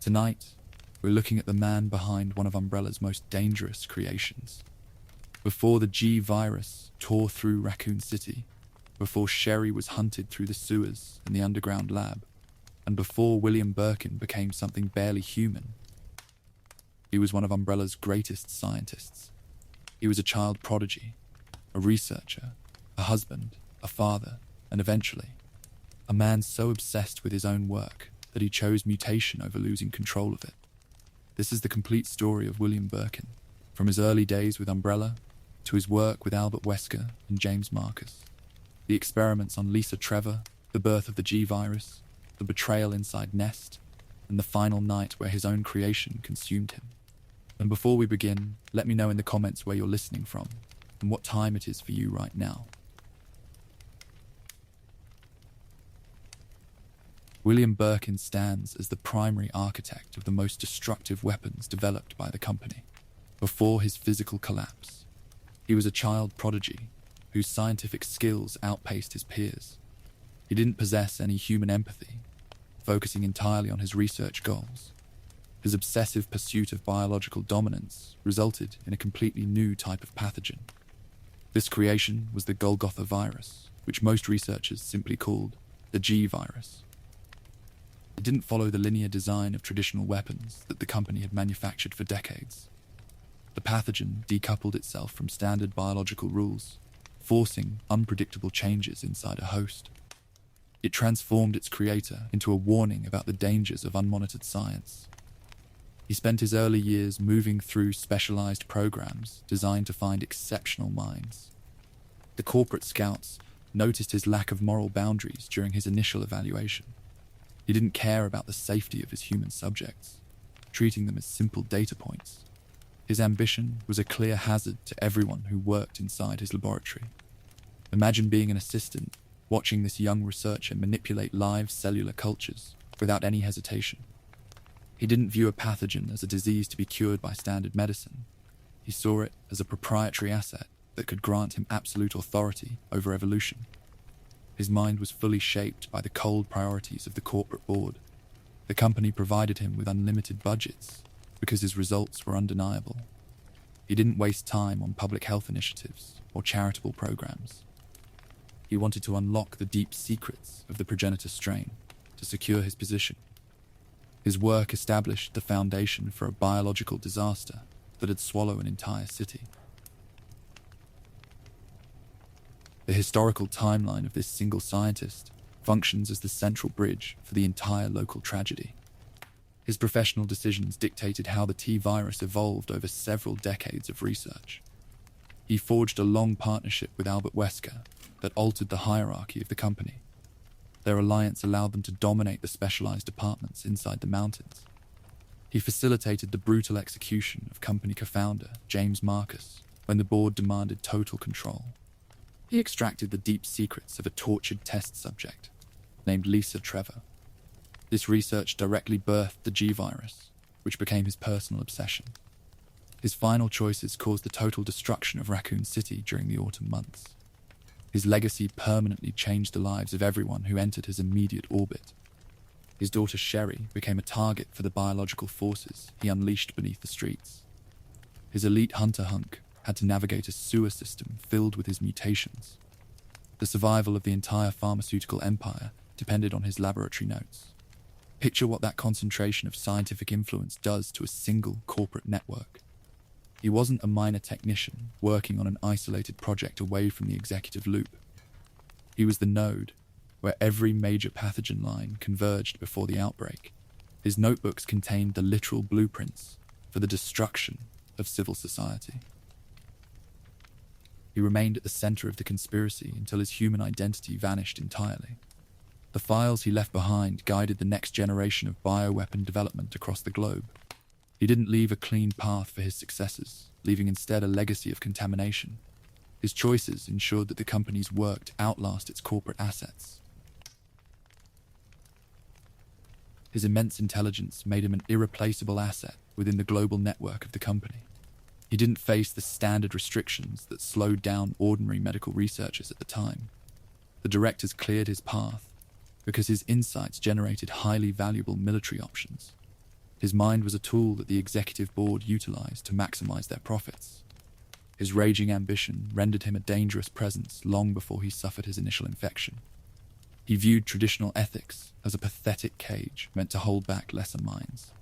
Tonight, we're looking at the man behind one of Umbrella's most dangerous creations. Before the G virus tore through Raccoon City, before Sherry was hunted through the sewers and the underground lab, and before William Birkin became something barely human, he was one of Umbrella's greatest scientists. He was a child prodigy, a researcher, a husband, a father, and eventually, a man so obsessed with his own work that he chose mutation over losing control of it. This is the complete story of William Birkin, from his early days with Umbrella to his work with Albert Wesker and James Marcus, the experiments on Lisa Trevor, the birth of the G virus, the betrayal inside Nest, and the final night where his own creation consumed him. And before we begin, let me know in the comments where you're listening from and what time it is for you right now. William Birkin stands as the primary architect of the most destructive weapons developed by the company. Before his physical collapse, he was a child prodigy whose scientific skills outpaced his peers. He didn't possess any human empathy, focusing entirely on his research goals. His obsessive pursuit of biological dominance resulted in a completely new type of pathogen. This creation was the Golgotha virus, which most researchers simply called the G virus. It didn't follow the linear design of traditional weapons that the company had manufactured for decades. The pathogen decoupled itself from standard biological rules, forcing unpredictable changes inside a host. It transformed its creator into a warning about the dangers of unmonitored science. He spent his early years moving through specialized programs designed to find exceptional minds. The corporate scouts noticed his lack of moral boundaries during his initial evaluation. He didn't care about the safety of his human subjects, treating them as simple data points. His ambition was a clear hazard to everyone who worked inside his laboratory. Imagine being an assistant, watching this young researcher manipulate live cellular cultures without any hesitation. He didn't view a pathogen as a disease to be cured by standard medicine. He saw it as a proprietary asset that could grant him absolute authority over evolution. His mind was fully shaped by the cold priorities of the corporate board. The company provided him with unlimited budgets because his results were undeniable. He didn't waste time on public health initiatives or charitable programs. He wanted to unlock the deep secrets of the progenitor strain to secure his position. His work established the foundation for a biological disaster that had swallowed an entire city. The historical timeline of this single scientist functions as the central bridge for the entire local tragedy. His professional decisions dictated how the T-virus evolved over several decades of research. He forged a long partnership with Albert Wesker that altered the hierarchy of the company. Their alliance allowed them to dominate the specialized departments inside the mountains. He facilitated the brutal execution of company co-founder James Marcus when the board demanded total control. He extracted the deep secrets of a tortured test subject named Lisa Trevor. This research directly birthed the G virus, which became his personal obsession. His final choices caused the total destruction of Raccoon City during the autumn months. His legacy permanently changed the lives of everyone who entered his immediate orbit. His daughter Sherry became a target for the biological forces he unleashed beneath the streets. His elite hunter hunk had to navigate a sewer system filled with his mutations. The survival of the entire pharmaceutical empire depended on his laboratory notes. Picture what that concentration of scientific influence does to a single corporate network. He wasn't a minor technician working on an isolated project away from the executive loop. He was the node where every major pathogen line converged before the outbreak. His notebooks contained the literal blueprints for the destruction of civil society. He remained at the center of the conspiracy until his human identity vanished entirely. The files he left behind guided the next generation of bioweapon development across the globe. He didn't leave a clean path for his successors, leaving instead a legacy of contamination. His choices ensured that the company's work outlast its corporate assets. His immense intelligence made him an irreplaceable asset within the global network of the company. He didn't face the standard restrictions that slowed down ordinary medical researchers at the time. The directors cleared his path because his insights generated highly valuable military options. His mind was a tool that the executive board utilized to maximize their profits. His raging ambition rendered him a dangerous presence long before he suffered his initial infection. He viewed traditional ethics as a pathetic cage meant to hold back lesser minds.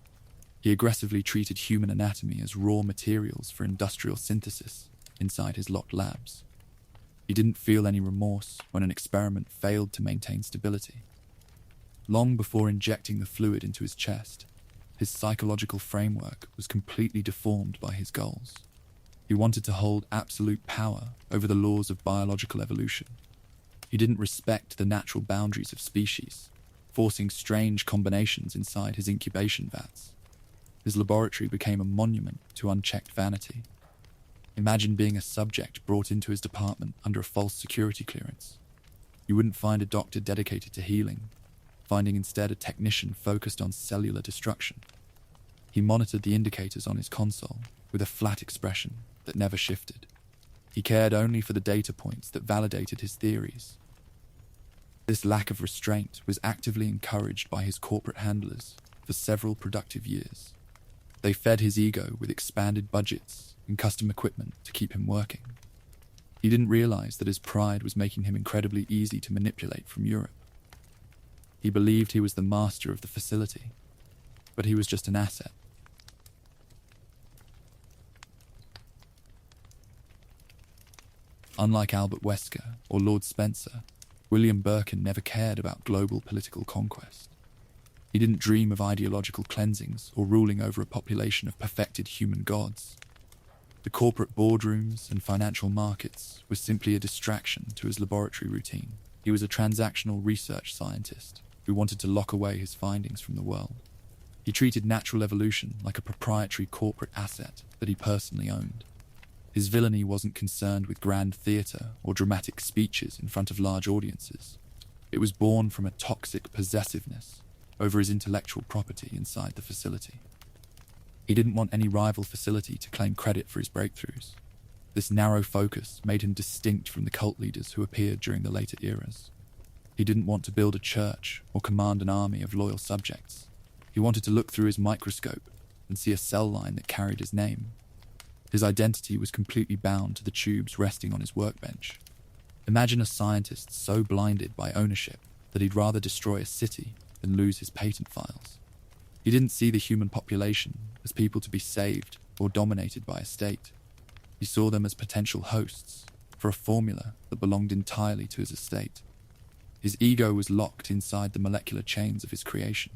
He aggressively treated human anatomy as raw materials for industrial synthesis inside his locked labs. He didn't feel any remorse when an experiment failed to maintain stability. Long before injecting the fluid into his chest, his psychological framework was completely deformed by his goals. He wanted to hold absolute power over the laws of biological evolution. He didn't respect the natural boundaries of species, forcing strange combinations inside his incubation vats. His laboratory became a monument to unchecked vanity. Imagine being a subject brought into his department under a false security clearance. You wouldn't find a doctor dedicated to healing, finding instead a technician focused on cellular destruction. He monitored the indicators on his console with a flat expression that never shifted. He cared only for the data points that validated his theories. This lack of restraint was actively encouraged by his corporate handlers for several productive years. They fed his ego with expanded budgets and custom equipment to keep him working. He didn't realize that his pride was making him incredibly easy to manipulate from Europe. He believed he was the master of the facility, but he was just an asset. Unlike Albert Wesker or Lord Spencer, William Birkin never cared about global political conquest. He didn't dream of ideological cleansings or ruling over a population of perfected human gods. The corporate boardrooms and financial markets were simply a distraction to his laboratory routine. He was a transactional research scientist who wanted to lock away his findings from the world. He treated natural evolution like a proprietary corporate asset that he personally owned. His villainy wasn't concerned with grand theatre or dramatic speeches in front of large audiences. It was born from a toxic possessiveness over his intellectual property inside the facility. He didn't want any rival facility to claim credit for his breakthroughs. This narrow focus made him distinct from the cult leaders who appeared during the later eras. He didn't want to build a church or command an army of loyal subjects. He wanted to look through his microscope and see a cell line that carried his name. His identity was completely bound to the tubes resting on his workbench. Imagine a scientist so blinded by ownership that he'd rather destroy a city than lose his patent files. He didn't see the human population as people to be saved or dominated by a state. He saw them as potential hosts for a formula that belonged entirely to his estate. His ego was locked inside the molecular chains of his creation.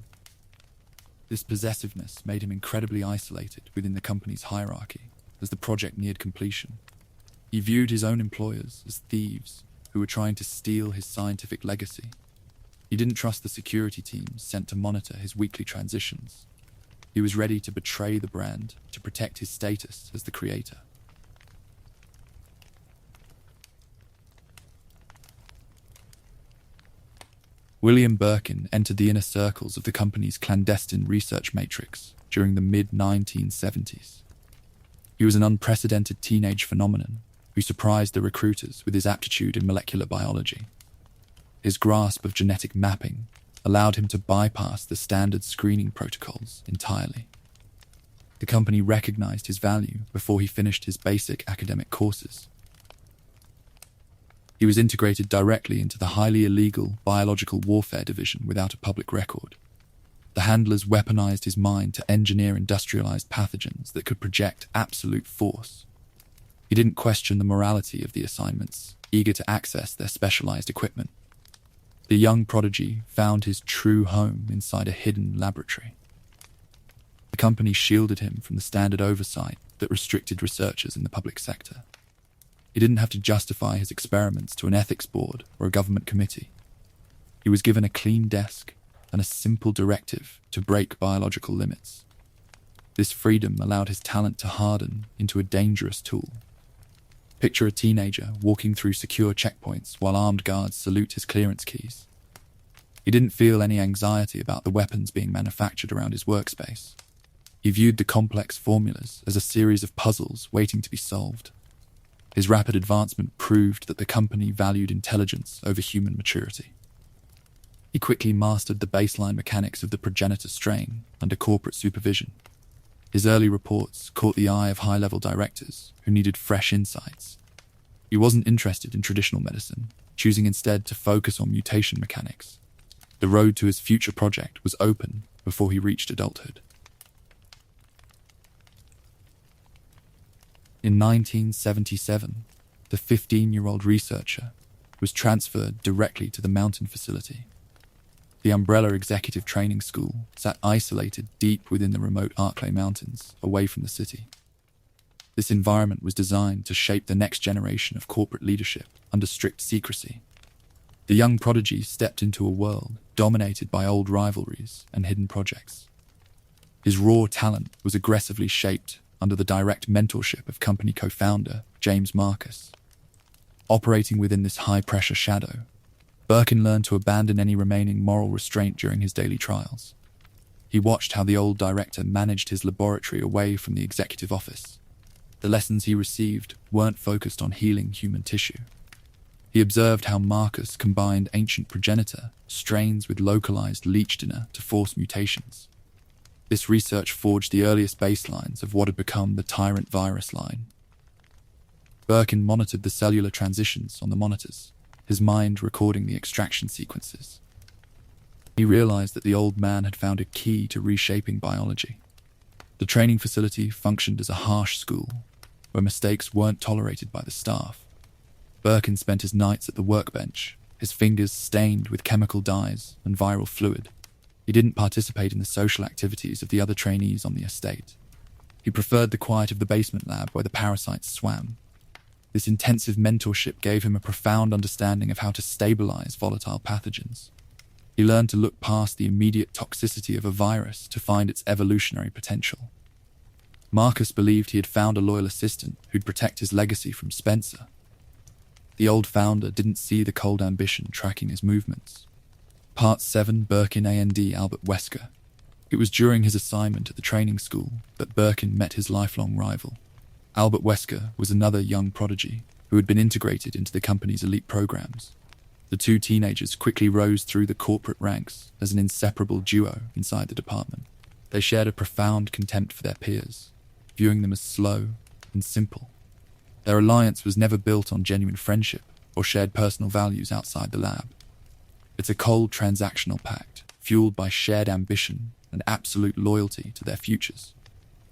This possessiveness made him incredibly isolated within the company's hierarchy as the project neared completion. He viewed his own employers as thieves who were trying to steal his scientific legacy. He didn't trust the security teams sent to monitor his weekly transitions. He was ready to betray the brand to protect his status as the creator. William Birkin entered the inner circles of the company's clandestine research matrix during the mid-1970s. He was an unprecedented teenage phenomenon who surprised the recruiters with his aptitude in molecular biology. His grasp of genetic mapping allowed him to bypass the standard screening protocols entirely. The company recognized his value before he finished his basic academic courses. He was integrated directly into the highly illegal biological warfare division without a public record. The handlers weaponized his mind to engineer industrialized pathogens that could project absolute force. He didn't question the morality of the assignments, eager to access their specialized equipment. The young prodigy found his true home inside a hidden laboratory. The company shielded him from the standard oversight that restricted researchers in the public sector. He didn't have to justify his experiments to an ethics board or a government committee. He was given a clean desk and a simple directive to break biological limits. This freedom allowed his talent to harden into a dangerous tool. Picture a teenager walking through secure checkpoints while armed guards salute his clearance keys. He didn't feel any anxiety about the weapons being manufactured around his workspace. He viewed the complex formulas as a series of puzzles waiting to be solved. His rapid advancement proved that the company valued intelligence over human maturity. He quickly mastered the baseline mechanics of the progenitor strain under corporate supervision. His early reports caught the eye of high-level directors who needed fresh insights. He wasn't interested in traditional medicine, choosing instead to focus on mutation mechanics. The road to his future project was open before he reached adulthood. In 1977, the 15-year-old researcher was transferred directly to the Mountain Facility. The Umbrella Executive Training School sat isolated deep within the remote Arklay Mountains, away from the city. This environment was designed to shape the next generation of corporate leadership under strict secrecy. The young prodigy stepped into a world dominated by old rivalries and hidden projects. His raw talent was aggressively shaped under the direct mentorship of company co-founder James Marcus. Operating within this high-pressure shadow, Birkin learned to abandon any remaining moral restraint during his daily trials. He watched how the old director managed his laboratory away from the executive office. The lessons he received weren't focused on healing human tissue. He observed how Marcus combined ancient progenitor strains with localized leech dinner to force mutations. This research forged the earliest baselines of what had become the tyrant virus line. Birkin monitored the cellular transitions on the monitors, his mind recording the extraction sequences. He realized that the old man had found a key to reshaping biology. The training facility functioned as a harsh school, where mistakes weren't tolerated by the staff. Birkin spent his nights at the workbench, his fingers stained with chemical dyes and viral fluid. He didn't participate in the social activities of the other trainees on the estate. He preferred the quiet of the basement lab where the parasites swam. This intensive mentorship gave him a profound understanding of how to stabilize volatile pathogens. He learned to look past the immediate toxicity of a virus to find its evolutionary potential. Marcus believed he had found a loyal assistant who'd protect his legacy from Spencer. The old founder didn't see the cold ambition tracking his movements. Part 7, Birkin A&D Albert Wesker. It was during his assignment at the training school that Birkin met his lifelong rival. Albert Wesker was another young prodigy who had been integrated into the company's elite programs. The two teenagers quickly rose through the corporate ranks as an inseparable duo inside the department. They shared a profound contempt for their peers, viewing them as slow and simple. Their alliance was never built on genuine friendship or shared personal values outside the lab. It's a cold transactional pact, fueled by shared ambition and absolute loyalty to their futures.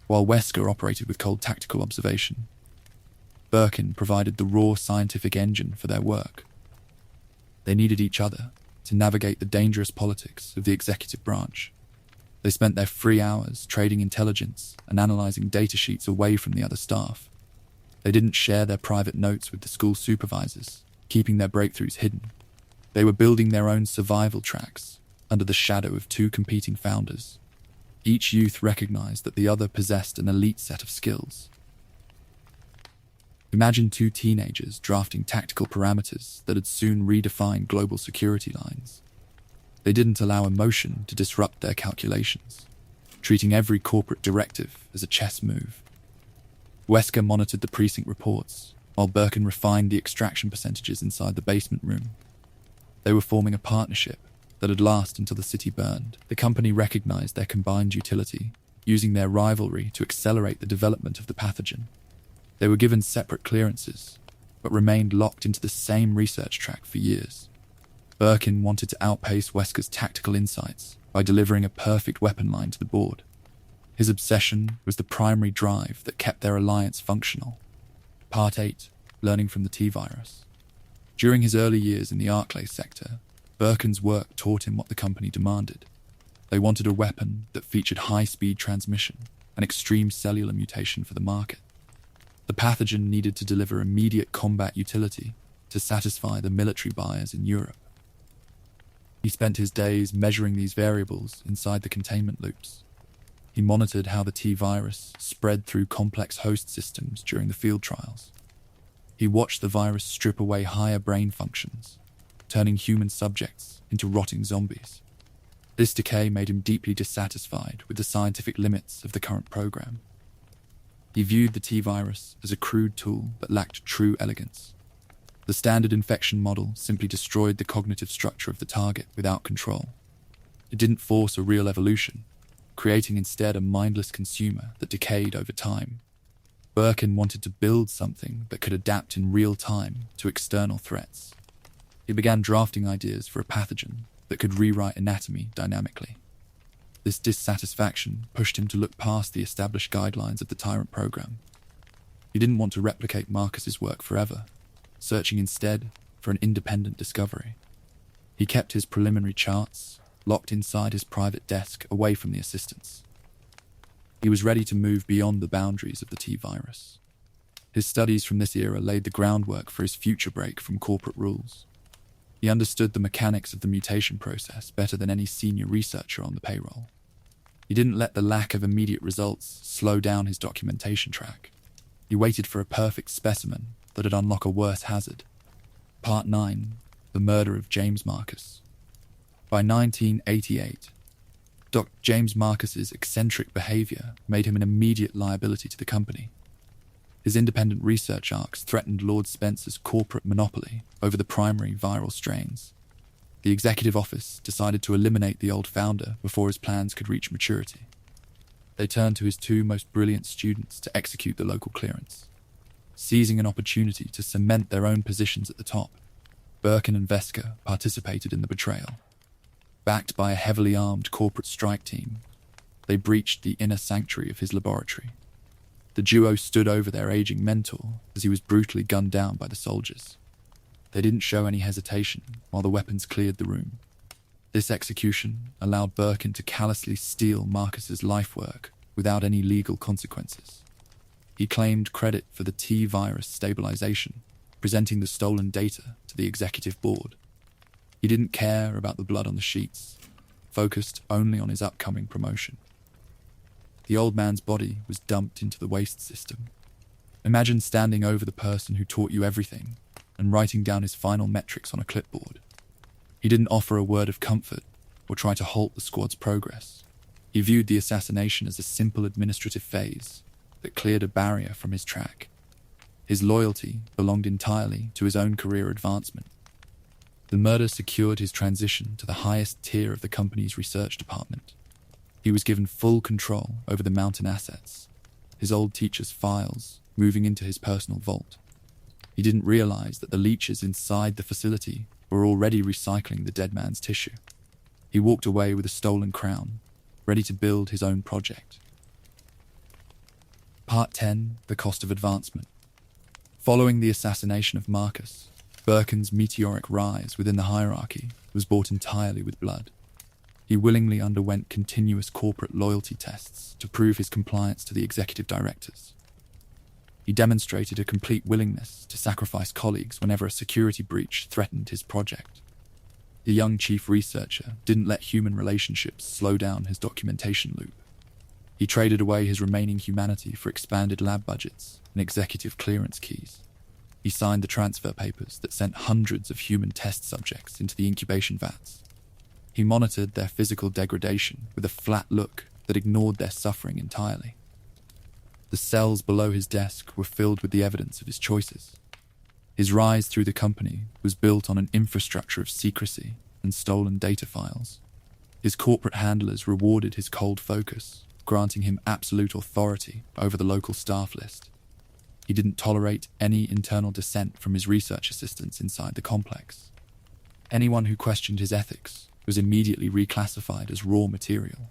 While Wesker operated with cold tactical observation, Birkin provided the raw scientific engine for their work. They needed each other to navigate the dangerous politics of the executive branch. They spent their free hours trading intelligence and analyzing data sheets away from the other staff. They didn't share their private notes with the school supervisors, keeping their breakthroughs hidden. They were building their own survival tracks under the shadow of two competing founders. Each youth recognized that the other possessed an elite set of skills. Imagine two teenagers drafting tactical parameters that had soon redefined global security lines. They didn't allow emotion to disrupt their calculations, treating every corporate directive as a chess move. Wesker monitored the precinct reports, while Birkin refined the extraction percentages inside the basement room. They were forming a partnership that'd last until the city burned. The company recognized their combined utility, using their rivalry to accelerate the development of the pathogen. They were given separate clearances, but remained locked into the same research track for years. Birkin wanted to outpace Wesker's tactical insights by delivering a perfect weapon line to the board. His obsession was the primary drive that kept their alliance functional. Part 8, Learning from the T-Virus. During his early years in the Arklay sector, Birkin's work taught him what the company demanded. They wanted a weapon that featured high-speed transmission and extreme cellular mutation for the market. The pathogen needed to deliver immediate combat utility to satisfy the military buyers in Europe. He spent his days measuring these variables inside the containment loops. He monitored how the T-virus spread through complex host systems during the field trials. He watched the virus strip away higher brain functions, turning human subjects into rotting zombies. This decay made him deeply dissatisfied with the scientific limits of the current program. He viewed the T-virus as a crude tool that lacked true elegance. The standard infection model simply destroyed the cognitive structure of the target without control. It didn't force a real evolution, creating instead a mindless consumer that decayed over time. Birkin wanted to build something that could adapt in real time to external threats. He began drafting ideas for a pathogen that could rewrite anatomy dynamically. This dissatisfaction pushed him to look past the established guidelines of the Tyrant program. He didn't want to replicate Marcus's work forever, searching instead for an independent discovery. He kept his preliminary charts locked inside his private desk away from the assistants. He was ready to move beyond the boundaries of the T-virus. His studies from this era laid the groundwork for his future break from corporate rules. He understood the mechanics of the mutation process better than any senior researcher on the payroll. He didn't let the lack of immediate results slow down his documentation track. He waited for a perfect specimen that'd unlock a worse hazard. Part 9, The Murder of James Marcus. By 1988, Dr. James Marcus's eccentric behavior made him an immediate liability to the company. His independent research arcs threatened Lord Spencer's corporate monopoly over the primary viral strains. The executive office decided to eliminate the old founder before his plans could reach maturity. They turned to his two most brilliant students to execute the local clearance. Seizing an opportunity to cement their own positions at the top, Birkin and Wesker participated in the betrayal. Backed by a heavily armed corporate strike team, they breached the inner sanctuary of his laboratory. The duo stood over their aging mentor as he was brutally gunned down by the soldiers. They didn't show any hesitation while the weapons cleared the room. This execution allowed Birkin to callously steal Marcus's life work without any legal consequences. He claimed credit for the T-virus stabilization, presenting the stolen data to the executive board. He didn't care about the blood on the sheets, focused only on his upcoming promotion. The old man's body was dumped into the waste system. Imagine standing over the person who taught you everything and writing down his final metrics on a clipboard. He didn't offer a word of comfort or try to halt the squad's progress. He viewed the assassination as a simple administrative phase that cleared a barrier from his track. His loyalty belonged entirely to his own career advancement. The murder secured his transition to the highest tier of the company's research department. He was given full control over the mountain assets, his old teacher's files moving into his personal vault. He didn't realize that the leeches inside the facility were already recycling the dead man's tissue. He walked away with a stolen crown, ready to build his own project. Part 10, The Cost of Advancement. Following the assassination of Marcus, Birkin's meteoric rise within the hierarchy was bought entirely with blood. He willingly underwent continuous corporate loyalty tests to prove his compliance to the executive directors. He demonstrated a complete willingness to sacrifice colleagues whenever a security breach threatened his project. The young chief researcher didn't let human relationships slow down his documentation loop. He traded away his remaining humanity for expanded lab budgets and executive clearance keys. He signed the transfer papers that sent hundreds of human test subjects into the incubation vats. He monitored their physical degradation with a flat look that ignored their suffering entirely. The cells below his desk were filled with the evidence of his choices. His rise through the company was built on an infrastructure of secrecy and stolen data files. His corporate handlers rewarded his cold focus, granting him absolute authority over the local staff list. He didn't tolerate any internal dissent from his research assistants inside the complex. Anyone who questioned his ethics was immediately reclassified as raw material.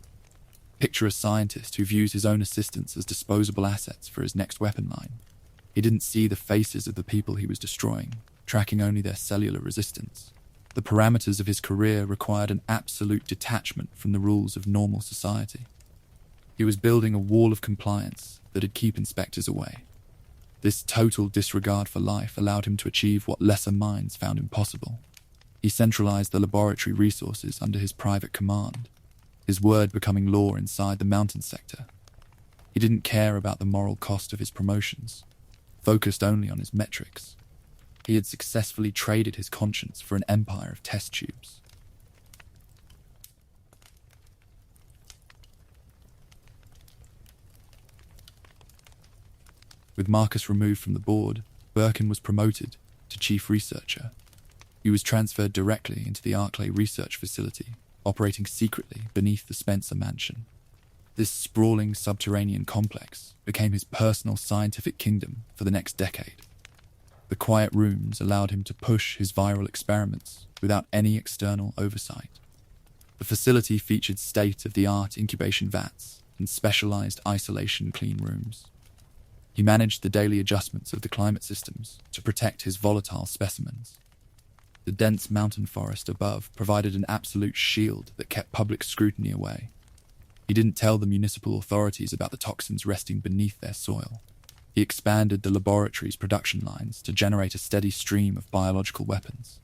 Picture a scientist who views his own assistants as disposable assets for his next weapon line. He didn't see the faces of the people he was destroying, tracking only their cellular resistance. The parameters of his career required an absolute detachment from the rules of normal society. He was building a wall of compliance that'd keep inspectors away. This total disregard for life allowed him to achieve what lesser minds found impossible. He centralized the laboratory resources under his private command, his word becoming law inside the mountain sector. He didn't care about the moral cost of his promotions, focused only on his metrics. He had successfully traded his conscience for an empire of test tubes. With Marcus removed from the board, Birkin was promoted to chief researcher. He was transferred directly into the Arclay research facility, operating secretly beneath the Spencer mansion. This sprawling subterranean complex became his personal scientific kingdom for the next decade. The quiet rooms allowed him to push his viral experiments without any external oversight. The facility featured state-of-the-art incubation vats and specialized isolation clean rooms. He managed the daily adjustments of the climate systems to protect his volatile specimens. The dense mountain forest above provided an absolute shield that kept public scrutiny away. He didn't tell the municipal authorities about the toxins resting beneath their soil. He expanded the laboratory's production lines to generate a steady stream of biological weapons.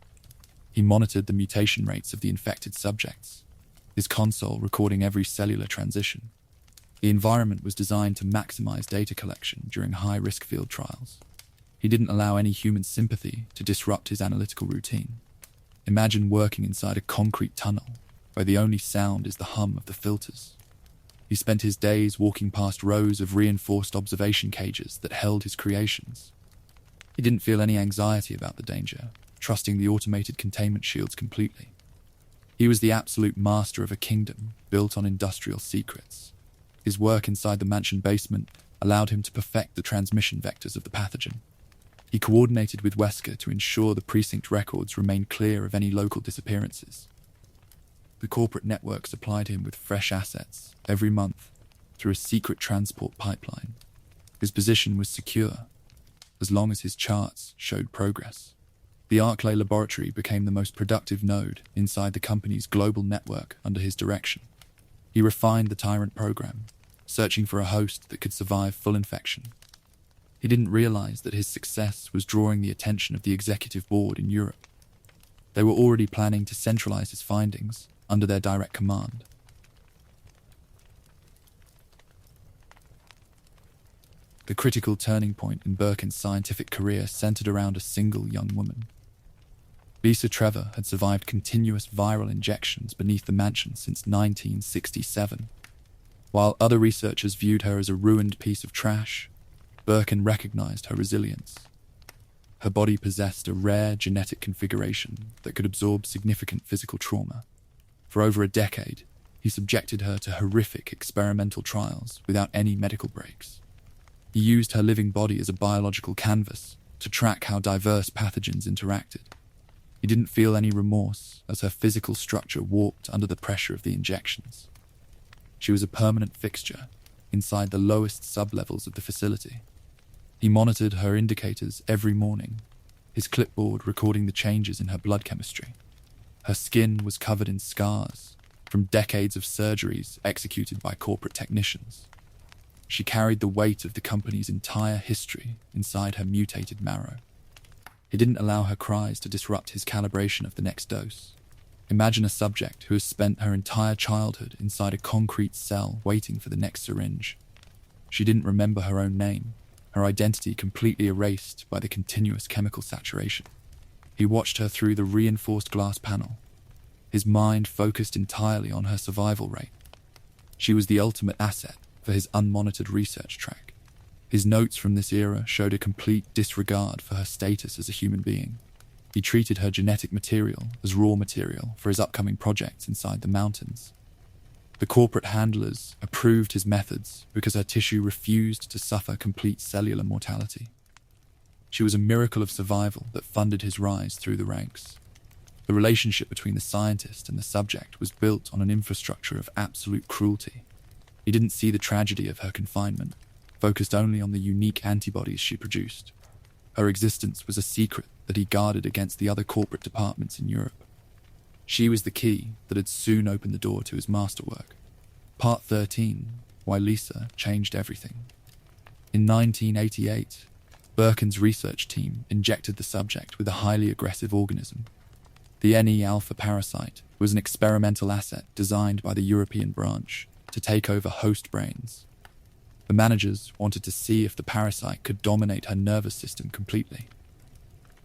He monitored the mutation rates of the infected subjects, his console recording every cellular transition. The environment was designed to maximize data collection during high-risk field trials. He didn't allow any human sympathy to disrupt his analytical routine. Imagine working inside a concrete tunnel where the only sound is the hum of the filters. He spent his days walking past rows of reinforced observation cages that held his creations. He didn't feel any anxiety about the danger, trusting the automated containment shields completely. He was the absolute master of a kingdom built on industrial secrets. His work inside the mansion basement allowed him to perfect the transmission vectors of the pathogen. He coordinated with Wesker to ensure the precinct records remained clear of any local disappearances. The corporate network supplied him with fresh assets every month through a secret transport pipeline. His position was secure, as long as his charts showed progress. The Arclay laboratory became the most productive node inside the company's global network under his direction. He refined the Tyrant program, searching for a host that could survive full infection. He didn't realize that his success was drawing the attention of the executive board in Europe. They were already planning to centralize his findings under their direct command. The critical turning point in Birkin's scientific career centered around a single young woman. Lisa Trevor had survived continuous viral injections beneath the mansion since 1967. While other researchers viewed her as a ruined piece of trash, Birkin recognized her resilience. Her body possessed a rare genetic configuration that could absorb significant physical trauma. For over a decade, he subjected her to horrific experimental trials without any medical breaks. He used her living body as a biological canvas to track how diverse pathogens interacted. He didn't feel any remorse as her physical structure warped under the pressure of the injections. She was a permanent fixture inside the lowest sublevels of the facility. He monitored her indicators every morning, his clipboard recording the changes in her blood chemistry. Her skin was covered in scars from decades of surgeries executed by corporate technicians. She carried the weight of the company's entire history inside her mutated marrow. He didn't allow her cries to disrupt his calibration of the next dose. Imagine a subject who has spent her entire childhood inside a concrete cell waiting for the next syringe. She didn't remember her own name, her identity completely erased by the continuous chemical saturation. He watched her through the reinforced glass panel, his mind focused entirely on her survival rate. She was the ultimate asset for his unmonitored research track. His notes from this era showed a complete disregard for her status as a human being. He treated her genetic material as raw material for his upcoming projects inside the mountains. The corporate handlers approved his methods because her tissue refused to suffer complete cellular mortality. She was a miracle of survival that funded his rise through the ranks. The relationship between the scientist and the subject was built on an infrastructure of absolute cruelty. He didn't see the tragedy of her confinement, focused only on the unique antibodies she produced. Her existence was a secret that he guarded against the other corporate departments in Europe. She was the key that had soon opened the door to his masterwork. Part 13, Why Lisa Changed Everything. In 1988, Birkin's research team injected the subject with a highly aggressive organism. The Ne-alpha parasite was an experimental asset designed by the European branch to take over host brains. The managers wanted to see if the parasite could dominate her nervous system completely.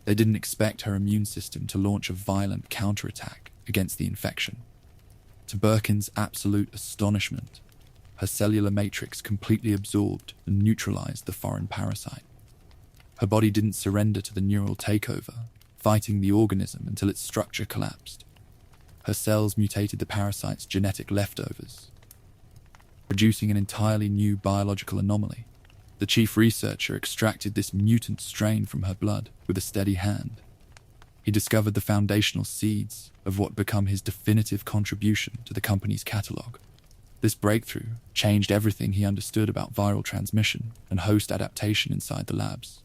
They didn't expect her immune system to launch a violent counterattack against the infection. To Birkin's absolute astonishment, her cellular matrix completely absorbed and neutralized the foreign parasite. Her body didn't surrender to the neural takeover, fighting the organism until its structure collapsed. Her cells mutated the parasite's genetic leftovers, producing an entirely new biological anomaly. The chief researcher extracted this mutant strain from her blood with a steady hand. He discovered the foundational seeds of what became his definitive contribution to the company's catalogue. This breakthrough changed everything he understood about viral transmission and host adaptation inside the labs.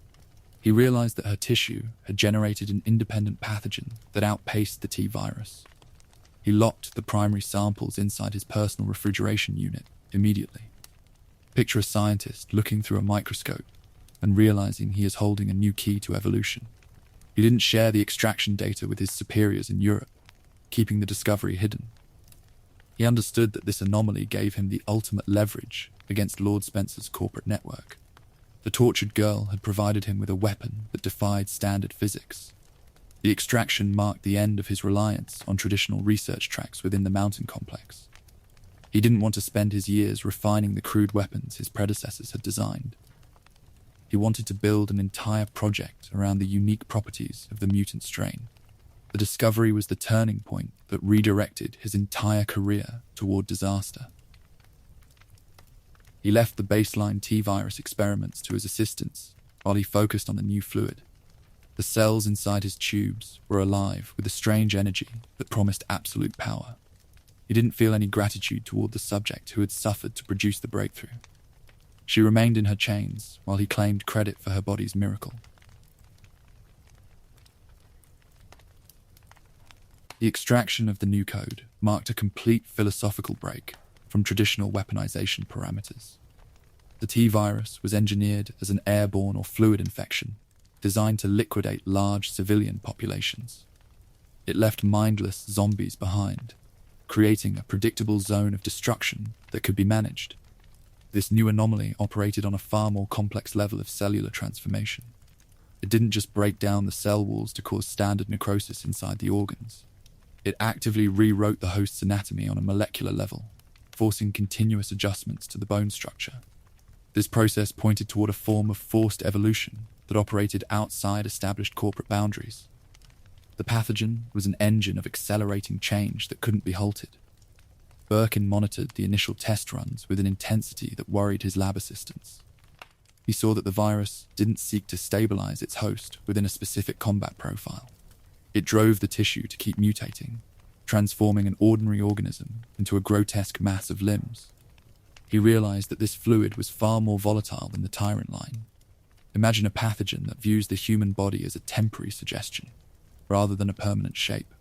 He realized that her tissue had generated an independent pathogen that outpaced the T virus. He locked the primary samples inside his personal refrigeration unit immediately. Picture a scientist looking through a microscope and realizing he is holding a new key to evolution. He didn't share the extraction data with his superiors in Europe, keeping the discovery hidden. He understood that this anomaly gave him the ultimate leverage against Lord Spencer's corporate network. The tortured girl had provided him with a weapon that defied standard physics. The extraction marked the end of his reliance on traditional research tracks within the mountain complex. He didn't want to spend his years refining the crude weapons his predecessors had designed. He wanted to build an entire project around the unique properties of the mutant strain. The discovery was the turning point that redirected his entire career toward disaster. He left the baseline T-virus experiments to his assistants while he focused on the new fluid. The cells inside his tubes were alive with a strange energy that promised absolute power. He didn't feel any gratitude toward the subject who had suffered to produce the breakthrough. She remained in her chains while he claimed credit for her body's miracle. The extraction of the new code marked a complete philosophical break from traditional weaponization parameters. The T-virus was engineered as an airborne or fluid infection designed to liquidate large civilian populations. It left mindless zombies behind, creating a predictable zone of destruction that could be managed. This new anomaly operated on a far more complex level of cellular transformation. It didn't just break down the cell walls to cause standard necrosis inside the organs. It actively rewrote the host's anatomy on a molecular level, forcing continuous adjustments to the bone structure. This process pointed toward a form of forced evolution that operated outside established corporate boundaries. The pathogen was an engine of accelerating change that couldn't be halted. Birkin monitored the initial test runs with an intensity that worried his lab assistants. He saw that the virus didn't seek to stabilize its host within a specific combat profile. It drove the tissue to keep mutating, transforming an ordinary organism into a grotesque mass of limbs. He realized that this fluid was far more volatile than the tyrant line. Imagine a pathogen that views the human body as a temporary suggestion, rather than a permanent shape.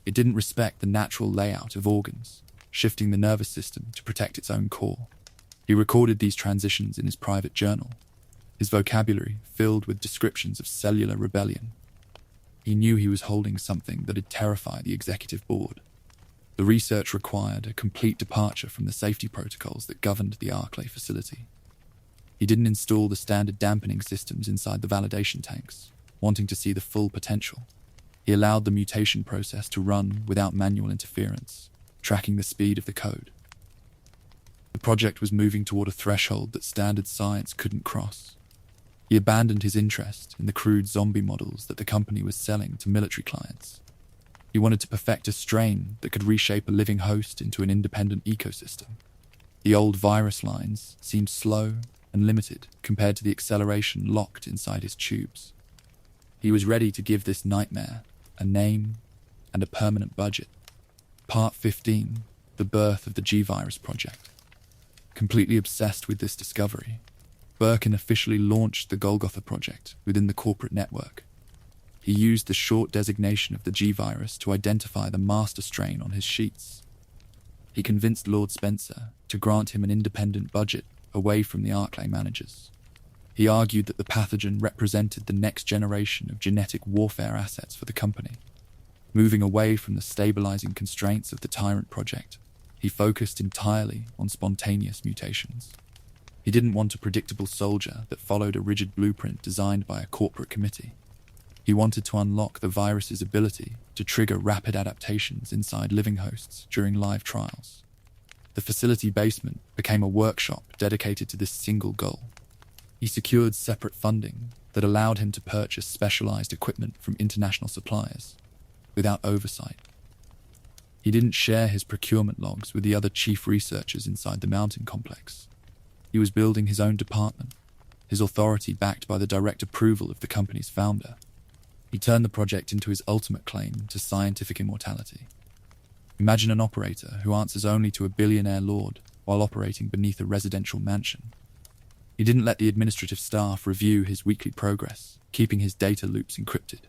It didn't respect the natural layout of organs, shifting the nervous system to protect its own core. He recorded these transitions in his private journal, his vocabulary filled with descriptions of cellular rebellion. He knew he was holding something that had terrified the executive board. The research required a complete departure from the safety protocols that governed the Arclay facility. He didn't install the standard dampening systems inside the validation tanks, wanting to see the full potential. He allowed the mutation process to run without manual interference, tracking the speed of the code. The project was moving toward a threshold that standard science couldn't cross. He abandoned his interest in the crude zombie models that the company was selling to military clients. He wanted to perfect a strain that could reshape a living host into an independent ecosystem. The old virus lines seemed slow and limited compared to the acceleration locked inside his tubes. He was ready to give this nightmare a name and a permanent budget. Part 15, the birth of the G-Virus project. Completely obsessed with this discovery, Birkin officially launched the Golgotha project within the corporate network. He used the short designation of the G-Virus to identify the master strain on his sheets. He convinced Lord Spencer to grant him an independent budget away from the Arclay managers. He argued that the pathogen represented the next generation of genetic warfare assets for the company. Moving away from the stabilizing constraints of the Tyrant project, he focused entirely on spontaneous mutations. He didn't want a predictable soldier that followed a rigid blueprint designed by a corporate committee. He wanted to unlock the virus's ability to trigger rapid adaptations inside living hosts during live trials. The facility basement became a workshop dedicated to this single goal. He secured separate funding that allowed him to purchase specialized equipment from international suppliers without oversight. He didn't share his procurement logs with the other chief researchers inside the mountain complex. He was building his own department, his authority backed by the direct approval of the company's founder. He turned the project into his ultimate claim to scientific immortality. Imagine an operator who answers only to a billionaire lord while operating beneath a residential mansion. He didn't let the administrative staff review his weekly progress, keeping his data loops encrypted.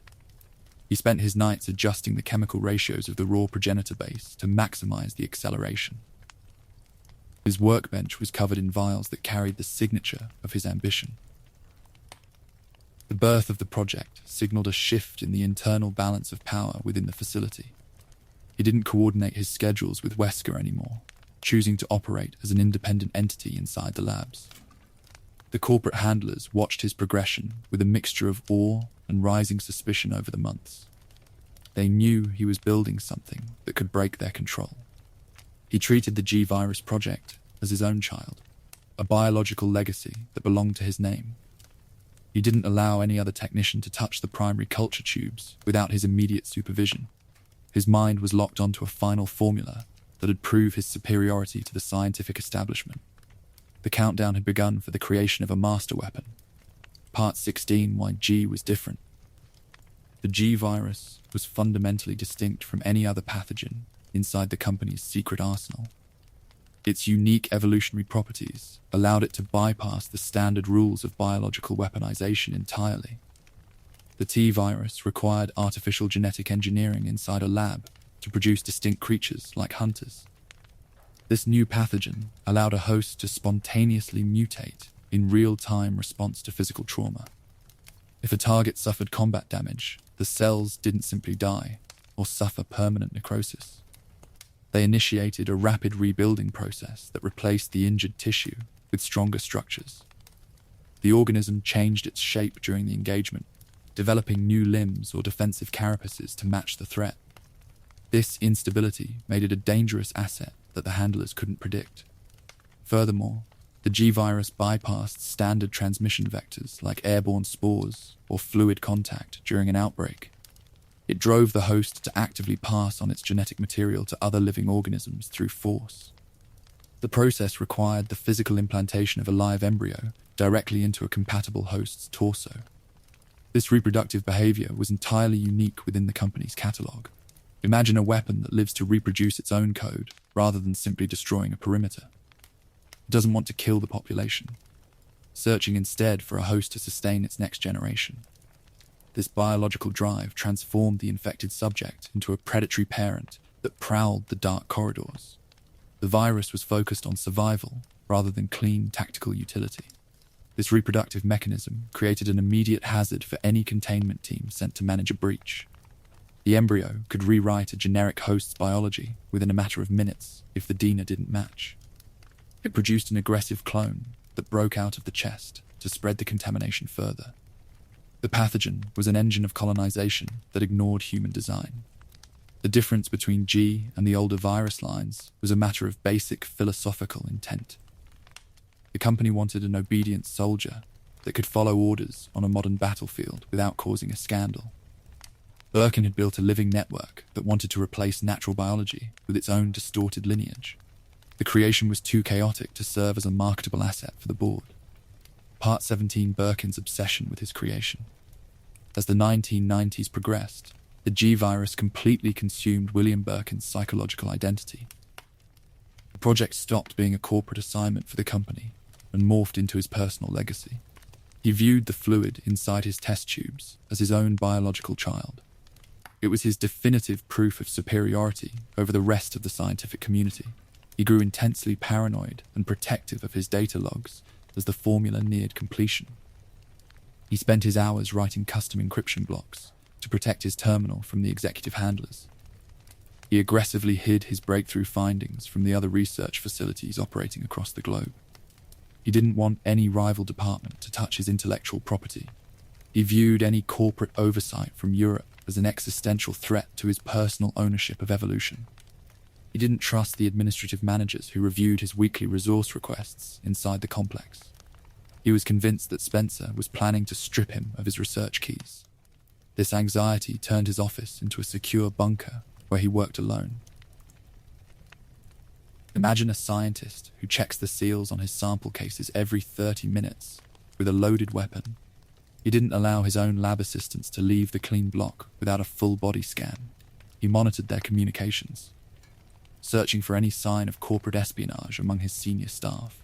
He spent his nights adjusting the chemical ratios of the raw progenitor base to maximize the acceleration. His workbench was covered in vials that carried the signature of his ambition. The birth of the project signaled a shift in the internal balance of power within the facility. He didn't coordinate his schedules with Wesker anymore, choosing to operate as an independent entity inside the labs. The corporate handlers watched his progression with a mixture of awe and rising suspicion over the months. They knew he was building something that could break their control. He treated the G-Virus project as his own child, a biological legacy that belonged to his name. He didn't allow any other technician to touch the primary culture tubes without his immediate supervision. His mind was locked onto a final formula that'd prove his superiority to the scientific establishment. The countdown had begun for the creation of a master weapon. Part 16, why G was different. The G-Virus was fundamentally distinct from any other pathogen inside the company's secret arsenal. Its unique evolutionary properties allowed it to bypass the standard rules of biological weaponization entirely. The T-Virus required artificial genetic engineering inside a lab to produce distinct creatures like hunters. This new pathogen allowed a host to spontaneously mutate in real-time response to physical trauma. If a target suffered combat damage, the cells didn't simply die or suffer permanent necrosis. They initiated a rapid rebuilding process that replaced the injured tissue with stronger structures. The organism changed its shape during the engagement, developing new limbs or defensive carapaces to match the threat. This instability made it a dangerous asset that the handlers couldn't predict. Furthermore, the G-Virus bypassed standard transmission vectors like airborne spores or fluid contact during an outbreak. It drove the host to actively pass on its genetic material to other living organisms through force. The process required the physical implantation of a live embryo directly into a compatible host's torso. This reproductive behavior was entirely unique within the company's catalog. Imagine a weapon that lives to reproduce its own code rather than simply destroying a perimeter. It doesn't want to kill the population, searching instead for a host to sustain its next generation. This biological drive transformed the infected subject into a predatory parent that prowled the dark corridors. The virus was focused on survival rather than clean tactical utility. This reproductive mechanism created an immediate hazard for any containment team sent to manage a breach. The embryo could rewrite a generic host's biology within a matter of minutes if the DNA didn't match. It produced an aggressive clone that broke out of the chest to spread the contamination further. The pathogen was an engine of colonization that ignored human design. The difference between G and the older virus lines was a matter of basic philosophical intent. The company wanted an obedient soldier that could follow orders on a modern battlefield without causing a scandal. Birkin had built a living network that wanted to replace natural biology with its own distorted lineage. The creation was too chaotic to serve as a marketable asset for the board. Part 17, Birkin's obsession with his creation. As the 1990s progressed, the G-Virus completely consumed William Birkin's psychological identity. The project stopped being a corporate assignment for the company and morphed into his personal legacy. He viewed the fluid inside his test tubes as his own biological child. It was his definitive proof of superiority over the rest of the scientific community. He grew intensely paranoid and protective of his data logs as the formula neared completion. He spent his hours writing custom encryption blocks to protect his terminal from the executive handlers. He aggressively hid his breakthrough findings from the other research facilities operating across the globe. He didn't want any rival department to touch his intellectual property. He viewed any corporate oversight from Europe as an existential threat to his personal ownership of evolution. He didn't trust the administrative managers who reviewed his weekly resource requests inside the complex. He was convinced that Spencer was planning to strip him of his research keys. This anxiety turned his office into a secure bunker where he worked alone. Imagine a scientist who checks the seals on his sample cases every 30 minutes with a loaded weapon. He didn't allow his own lab assistants to leave the clean block without a full body scan. He monitored their communications, searching for any sign of corporate espionage among his senior staff.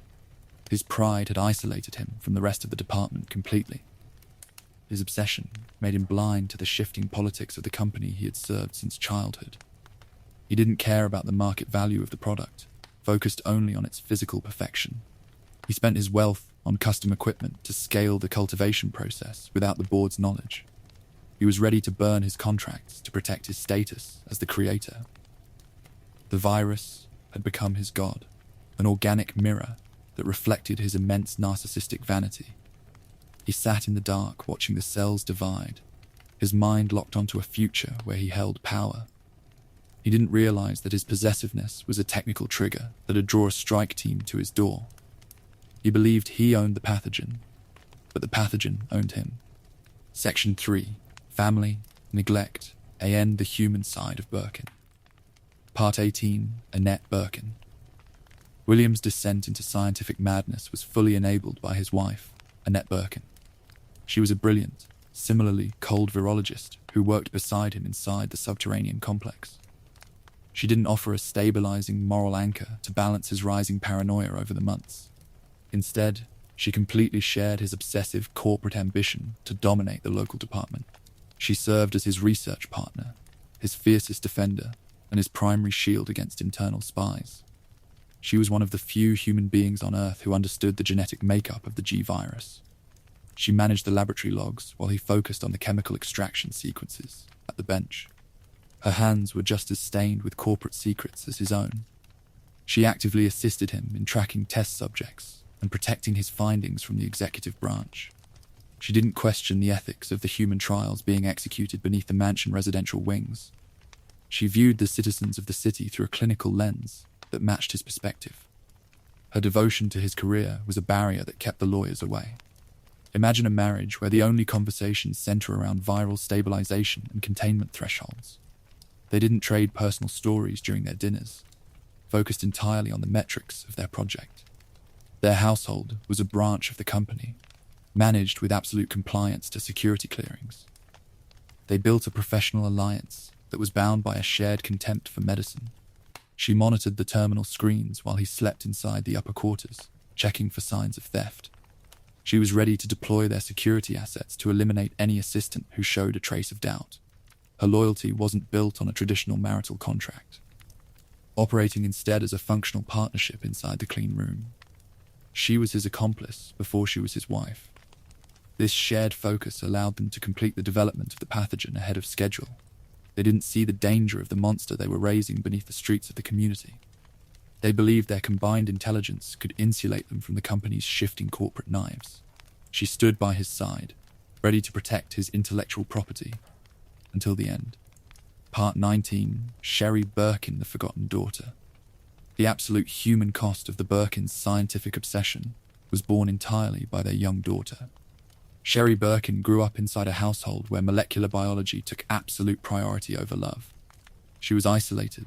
His pride had isolated him from the rest of the department completely. His obsession made him blind to the shifting politics of the company he had served since childhood. He didn't care about the market value of the product, focused only on its physical perfection. He spent his wealth on custom equipment to scale the cultivation process without the board's knowledge. He was ready to burn his contracts to protect his status as the creator. The virus had become his god, an organic mirror that reflected his immense narcissistic vanity. He sat in the dark watching the cells divide, his mind locked onto a future where he held power. He didn't realize that his possessiveness was a technical trigger that'd draw a strike team to his door. He believed he owned the pathogen, but the pathogen owned him. Section 3, Family, Neglect, the Human Side of Birkin. Part 18, Annette Birkin. William's descent into scientific madness was fully enabled by his wife, Annette Birkin. She was a brilliant, similarly cold virologist who worked beside him inside the subterranean complex. She didn't offer a stabilizing moral anchor to balance his rising paranoia over the months. Instead, she completely shared his obsessive corporate ambition to dominate the local department. She served as his research partner, his fiercest defender, and his primary shield against internal spies. She was one of the few human beings on Earth who understood the genetic makeup of the G virus. She managed the laboratory logs while he focused on the chemical extraction sequences at the bench. Her hands were just as stained with corporate secrets as his own. She actively assisted him in tracking test subjects and protecting his findings from the executive branch. She didn't question the ethics of the human trials being executed beneath the mansion residential wings. She viewed the citizens of the city through a clinical lens that matched his perspective. Her devotion to his career was a barrier that kept the lawyers away. Imagine a marriage where the only conversations center around viral stabilization and containment thresholds. They didn't trade personal stories during their dinners, focused entirely on the metrics of their project. Their household was a branch of the company, managed with absolute compliance to security clearings. They built a professional alliance that was bound by a shared contempt for medicine. She monitored the terminal screens while he slept inside the upper quarters, checking for signs of theft. She was ready to deploy their security assets to eliminate any assistant who showed a trace of doubt. Her loyalty wasn't built on a traditional marital contract, operating instead as a functional partnership inside the clean room. She was his accomplice before she was his wife. This shared focus allowed them to complete the development of the pathogen ahead of schedule. They didn't see the danger of the monster they were raising beneath the streets of the community. They believed their combined intelligence could insulate them from the company's shifting corporate knives. She stood by his side, ready to protect his intellectual property until the end. Part 19, Sherry Birkin, the Forgotten Daughter. The absolute human cost of the Birkins' scientific obsession was borne entirely by their young daughter. Sherry Birkin grew up inside a household where molecular biology took absolute priority over love. She was isolated,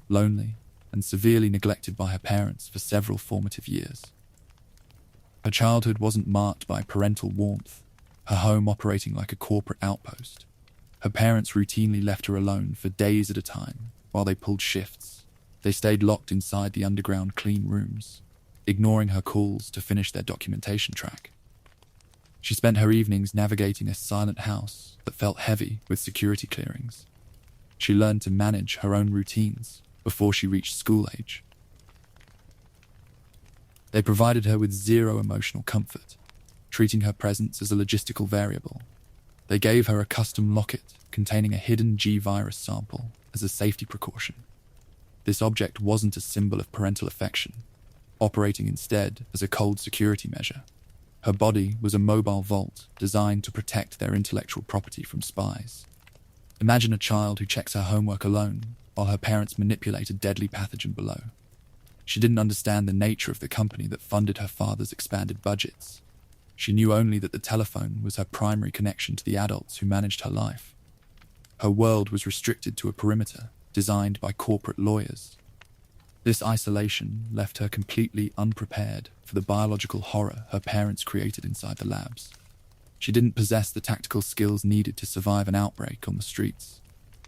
lonely, and severely neglected by her parents for several formative years. Her childhood wasn't marked by parental warmth, her home operating like a corporate outpost. Her parents routinely left her alone for days at a time while they pulled shifts. They stayed locked inside the underground clean rooms, ignoring her calls to finish their documentation track. She spent her evenings navigating a silent house that felt heavy with security clearings. She learned to manage her own routines before she reached school age. They provided her with zero emotional comfort, treating her presence as a logistical variable. They gave her a custom locket containing a hidden G virus sample as a safety precaution. This object wasn't a symbol of parental affection, operating instead as a cold security measure. Her body was a mobile vault designed to protect their intellectual property from spies. Imagine a child who checks her homework alone while her parents manipulate a deadly pathogen below. She didn't understand the nature of the company that funded her father's expanded budgets. She knew only that the telephone was her primary connection to the adults who managed her life. Her world was restricted to a perimeter designed by corporate lawyers. This isolation left her completely unprepared for the biological horror her parents created inside the labs. She didn't possess the tactical skills needed to survive an outbreak on the streets.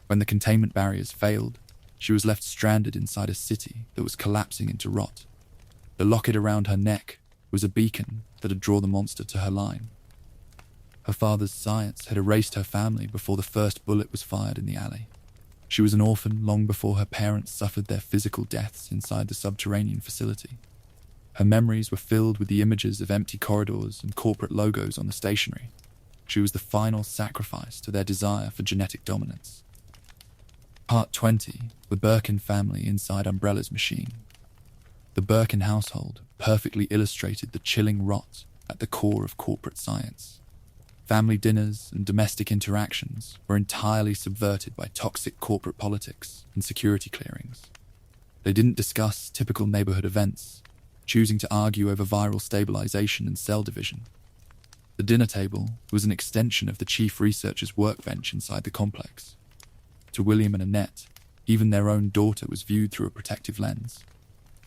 When the containment barriers failed, she was left stranded inside a city that was collapsing into rot. The locket around her neck was a beacon that had drawn the monster to her line. Her father's science had erased her family before the first bullet was fired in the alley. She was an orphan long before her parents suffered their physical deaths inside the subterranean facility. Her memories were filled with the images of empty corridors and corporate logos on the stationery. She was the final sacrifice to their desire for genetic dominance. Part 20. The Birkin family inside Umbrella's machine. The Birkin household perfectly illustrated the chilling rot at the core of corporate science. Family dinners and domestic interactions were entirely subverted by toxic corporate politics and security clearings. They didn't discuss typical neighborhood events, choosing to argue over viral stabilization and cell division. The dinner table was an extension of the chief researcher's workbench inside the complex. To William and Annette, even their own daughter was viewed through a protective lens.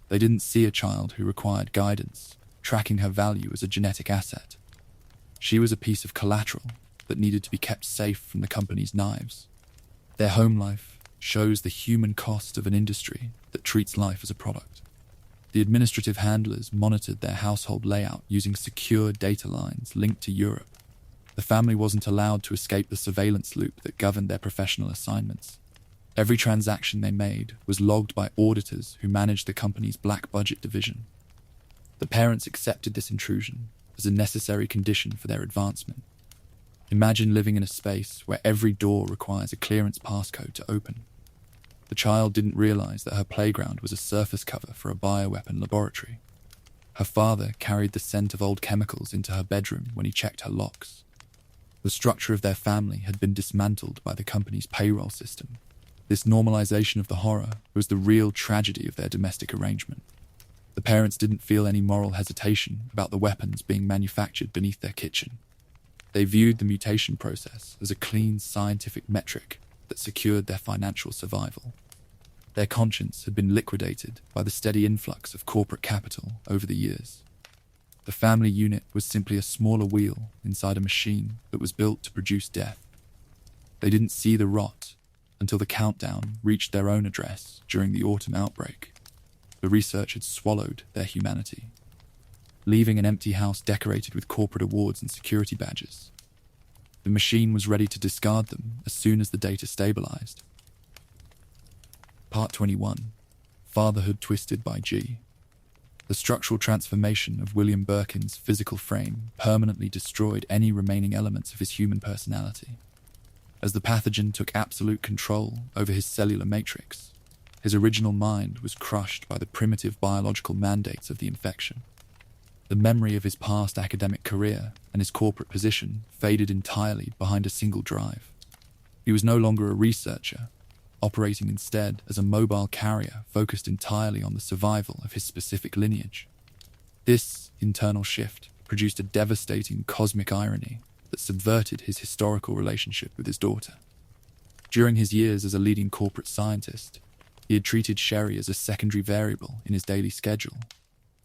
They didn't see a child who required guidance, tracking her value as a genetic asset. She was a piece of collateral that needed to be kept safe from the company's knives. Their home life shows the human cost of an industry that treats life as a product. The administrative handlers monitored their household layout using secure data lines linked to Europe. The family wasn't allowed to escape the surveillance loop that governed their professional assignments. Every transaction they made was logged by auditors who managed the company's black budget division. The parents accepted this intrusion as a necessary condition for their advancement. Imagine living in a space where every door requires a clearance passcode to open. The child didn't realize that her playground was a surface cover for a bioweapon laboratory. Her father carried the scent of old chemicals into her bedroom when he checked her locks. The structure of their family had been dismantled by the company's payroll system. This normalization of the horror was the real tragedy of their domestic arrangement. The parents didn't feel any moral hesitation about the weapons being manufactured beneath their kitchen. They viewed the mutation process as a clean scientific metric that secured their financial survival. Their conscience had been liquidated by the steady influx of corporate capital over the years. The family unit was simply a smaller wheel inside a machine that was built to produce death. They didn't see the rot until the countdown reached their own address during the autumn outbreak. The research had swallowed their humanity, leaving an empty house decorated with corporate awards and security badges. The machine was ready to discard them as soon as the data stabilized. Part 21. Fatherhood twisted by G. The structural transformation of William Birkin's physical frame permanently destroyed any remaining elements of his human personality. As the pathogen took absolute control over his cellular matrix, his original mind was crushed by the primitive biological mandates of the infection. The memory of his past academic career and his corporate position faded entirely behind a single drive. He was no longer a researcher, operating instead as a mobile carrier focused entirely on the survival of his specific lineage. This internal shift produced a devastating cosmic irony that subverted his historical relationship with his daughter. During his years as a leading corporate scientist, he had treated Sherry as a secondary variable in his daily schedule,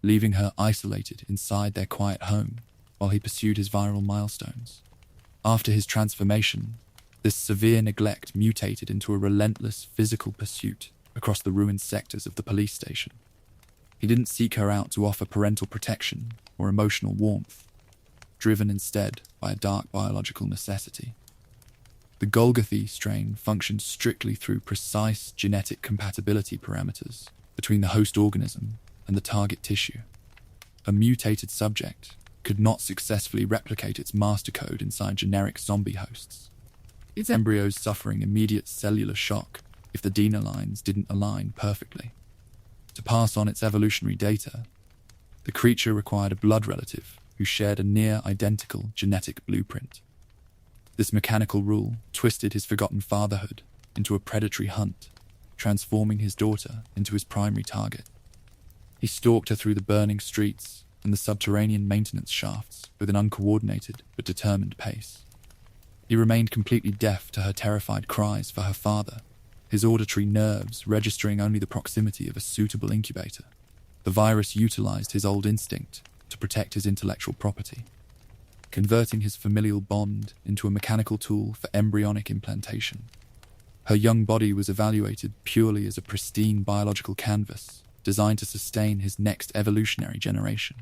leaving her isolated inside their quiet home while he pursued his viral milestones. After his transformation, this severe neglect mutated into a relentless physical pursuit across the ruined sectors of the police station. He didn't seek her out to offer parental protection or emotional warmth, driven instead by a dark biological necessity. The Golgotha strain functioned strictly through precise genetic compatibility parameters between the host organism and the target tissue. A mutated subject could not successfully replicate its master code inside generic zombie hosts, its embryos suffering immediate cellular shock if the DNA lines didn't align perfectly. To pass on its evolutionary data, the creature required a blood relative who shared a near-identical genetic blueprint. This mechanical rule twisted his forgotten fatherhood into a predatory hunt, transforming his daughter into his primary target. He stalked her through the burning streets, and the subterranean maintenance shafts with an uncoordinated but determined pace. He remained completely deaf to her terrified cries for her father, his auditory nerves registering only the proximity of a suitable incubator. The virus utilized his old instinct to protect his intellectual property, converting his familial bond into a mechanical tool for embryonic implantation. Her young body was evaluated purely as a pristine biological canvas designed to sustain his next evolutionary generation.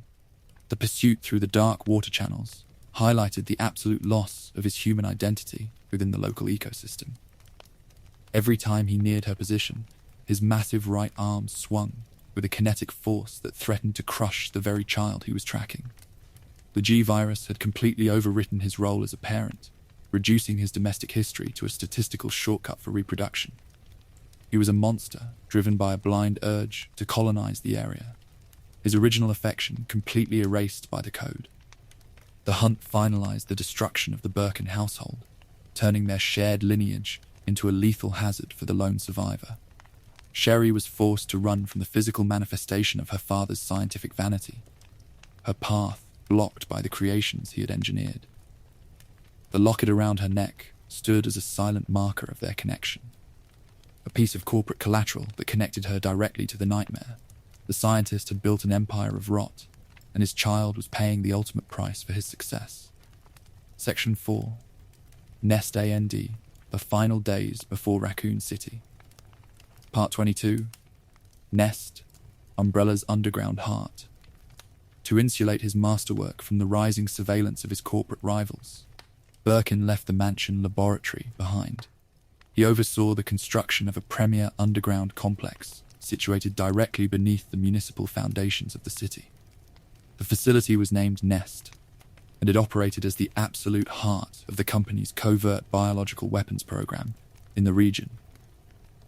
The pursuit through the dark water channels highlighted the absolute loss of his human identity within the local ecosystem. Every time he neared her position, his massive right arm swung with a kinetic force that threatened to crush the very child he was tracking. The G-virus had completely overwritten his role as a parent, reducing his domestic history to a statistical shortcut for reproduction. He was a monster, driven by a blind urge to colonize the area, his original affection completely erased by the code. The hunt finalized the destruction of the Birkin household, turning their shared lineage into a lethal hazard for the lone survivor. Sherry was forced to run from the physical manifestation of her father's scientific vanity, her path blocked by the creations he had engineered. The locket around her neck stood as a silent marker of their connection, a piece of corporate collateral that connected her directly to the nightmare. The scientist had built an empire of rot, and his child was paying the ultimate price for his success. Section 4. Nest A&D, the final days before Raccoon City. Part 22. Nest, Umbrella's underground heart. To insulate his masterwork from the rising surveillance of his corporate rivals, Birkin left the mansion laboratory behind. He oversaw the construction of a premier underground complex situated directly beneath the municipal foundations of the city. The facility was named Nest, and it operated as the absolute heart of the company's covert biological weapons program in the region.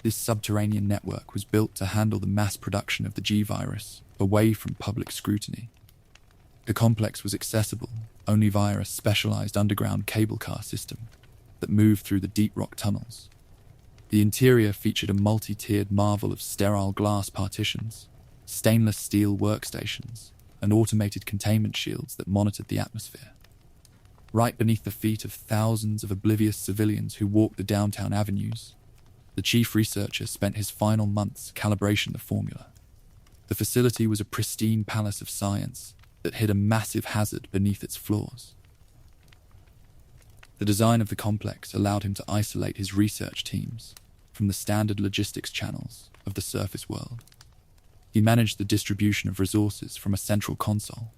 This subterranean network was built to handle the mass production of the G-virus away from public scrutiny. The complex was accessible only via a specialized underground cable car system that moved through the deep rock tunnels. The interior featured a multi-tiered marvel of sterile glass partitions, stainless steel workstations, and automated containment shields that monitored the atmosphere. Right beneath the feet of thousands of oblivious civilians who walked the downtown avenues, the chief researcher spent his final months calibrating the formula. The facility was a pristine palace of science that hid a massive hazard beneath its floors. The design of the complex allowed him to isolate his research teams from the standard logistics channels of the surface world. He managed the distribution of resources from a central console,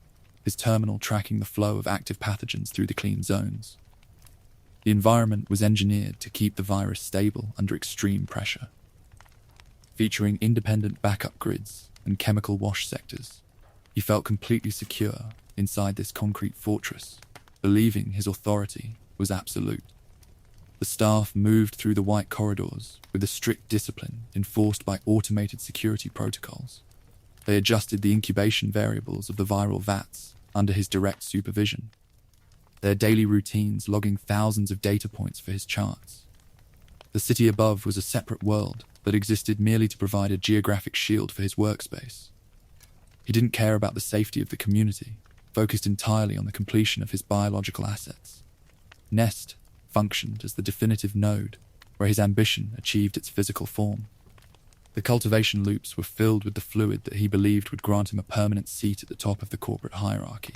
his terminal tracking the flow of active pathogens through the clean zones. The environment was engineered to keep the virus stable under extreme pressure. Featuring independent backup grids and chemical wash sectors, he felt completely secure inside this concrete fortress, believing his authority was absolute. The staff moved through the white corridors with a strict discipline enforced by automated security protocols. They adjusted the incubation variables of the viral vats under his direct supervision, their daily routines logging thousands of data points for his charts. The city above was a separate world that existed merely to provide a geographic shield for his workspace. He didn't care about the safety of the community, focused entirely on the completion of his biological assets. Nest functioned as the definitive node where his ambition achieved its physical form. The cultivation loops were filled with the fluid that he believed would grant him a permanent seat at the top of the corporate hierarchy.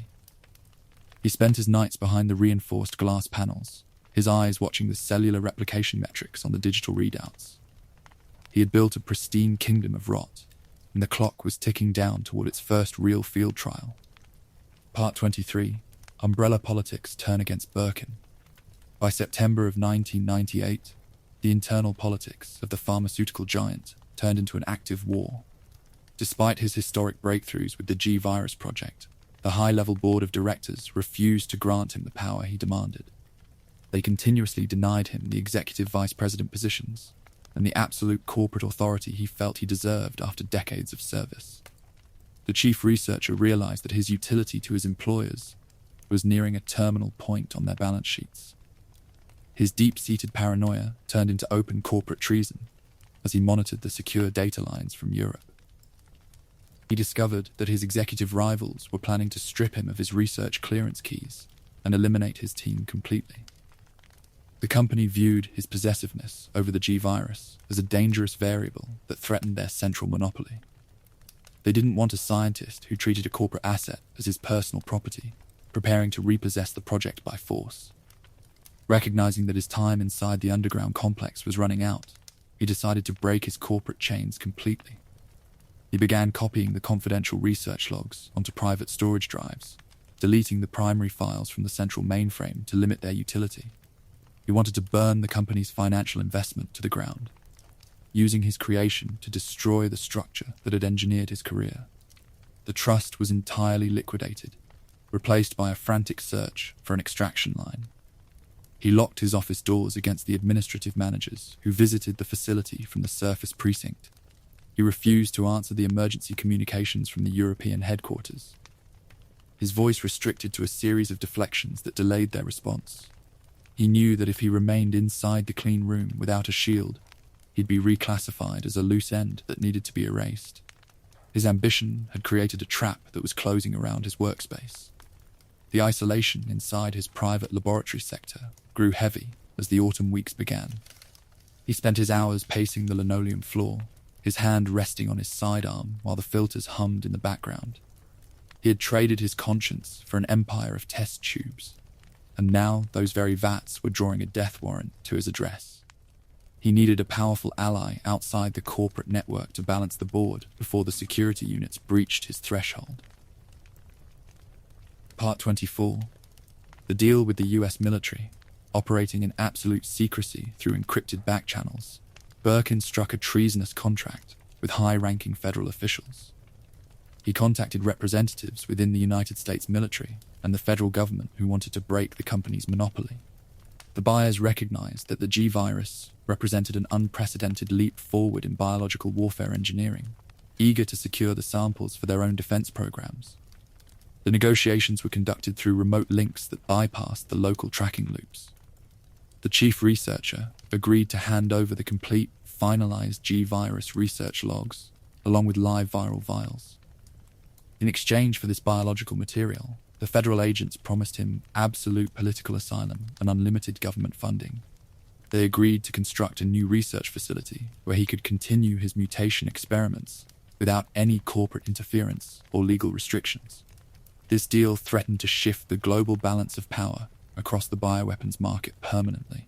He spent his nights behind the reinforced glass panels, his eyes watching the cellular replication metrics on the digital readouts. He had built a pristine kingdom of rot, and the clock was ticking down toward its first real field trial. Part 23. Umbrella politics turn against Birkin. By September of 1998, the internal politics of the pharmaceutical giant turned into an active war. Despite his historic breakthroughs with the G-virus project, the high-level board of directors refused to grant him the power he demanded. They continuously denied him the executive vice president positions and the absolute corporate authority he felt he deserved after decades of service. The chief researcher realized that his utility to his employers was nearing a terminal point on their balance sheets. His deep-seated paranoia turned into open corporate treason as he monitored the secure data lines from Europe. He discovered that his executive rivals were planning to strip him of his research clearance keys and eliminate his team completely. The company viewed his possessiveness over the G-virus as a dangerous variable that threatened their central monopoly. They didn't want a scientist who treated a corporate asset as his personal property, preparing to repossess the project by force. Recognizing that his time inside the underground complex was running out, he decided to break his corporate chains completely. He began copying the confidential research logs onto private storage drives, deleting the primary files from the central mainframe to limit their utility. He wanted to burn the company's financial investment to the ground, using his creation to destroy the structure that had engineered his career. The trust was entirely liquidated, replaced by a frantic search for an extraction line. He locked his office doors against the administrative managers who visited the facility from the surface precinct. He refused to answer the emergency communications from the European headquarters. His voice restricted to a series of deflections that delayed their response. He knew that if he remained inside the clean room without a shield, he'd be reclassified as a loose end that needed to be erased. His ambition had created a trap that was closing around his workspace. The isolation inside his private laboratory sector grew heavy as the autumn weeks began. He spent his hours pacing the linoleum floor, his hand resting on his sidearm while the filters hummed in the background. He had traded his conscience for an empire of test tubes, and now those very vats were drawing a death warrant to his address. He needed a powerful ally outside the corporate network to balance the board before the security units breached his threshold. Part 24. The deal with the US military, operating in absolute secrecy through encrypted back channels. Birkin struck a treasonous contract with high-ranking federal officials. He contacted representatives within the United States military and the federal government who wanted to break the company's monopoly. The buyers recognized that the G-virus represented an unprecedented leap forward in biological warfare engineering, eager to secure the samples for their own defense programs. The negotiations were conducted through remote links that bypassed the local tracking loops. The chief researcher agreed to hand over the complete, finalized G-virus research logs, along with live viral vials. In exchange for this biological material, the federal agents promised him absolute political asylum and unlimited government funding. They agreed to construct a new research facility where he could continue his mutation experiments without any corporate interference or legal restrictions. This deal threatened to shift the global balance of power across the bioweapons market permanently.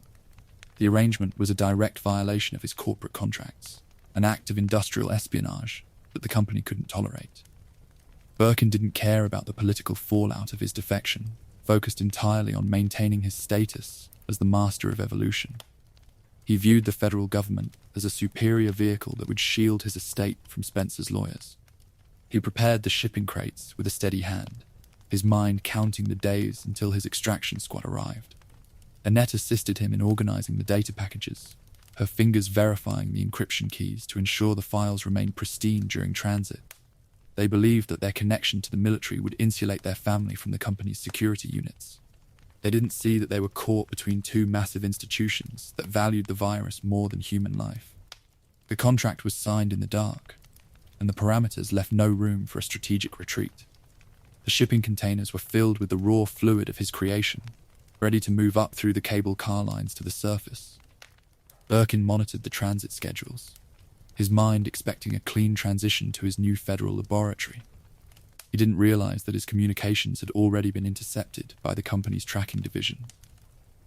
The arrangement was a direct violation of his corporate contracts, an act of industrial espionage that the company couldn't tolerate. Birkin didn't care about the political fallout of his defection, focused entirely on maintaining his status as the master of evolution. He viewed the federal government as a superior vehicle that would shield his estate from Spencer's lawyers. He prepared the shipping crates with a steady hand, his mind counting the days until his extraction squad arrived. Annette assisted him in organizing the data packages, her fingers verifying the encryption keys to ensure the files remained pristine during transit. They believed that their connection to the military would insulate their family from the company's security units. They didn't see that they were caught between two massive institutions that valued the virus more than human life. The contract was signed in the dark, and the parameters left no room for a strategic retreat. The shipping containers were filled with the raw fluid of his creation, ready to move up through the cable car lines to the surface. Birkin monitored the transit schedules, his mind expecting a clean transition to his new federal laboratory. He didn't realize that his communications had already been intercepted by the company's tracking division.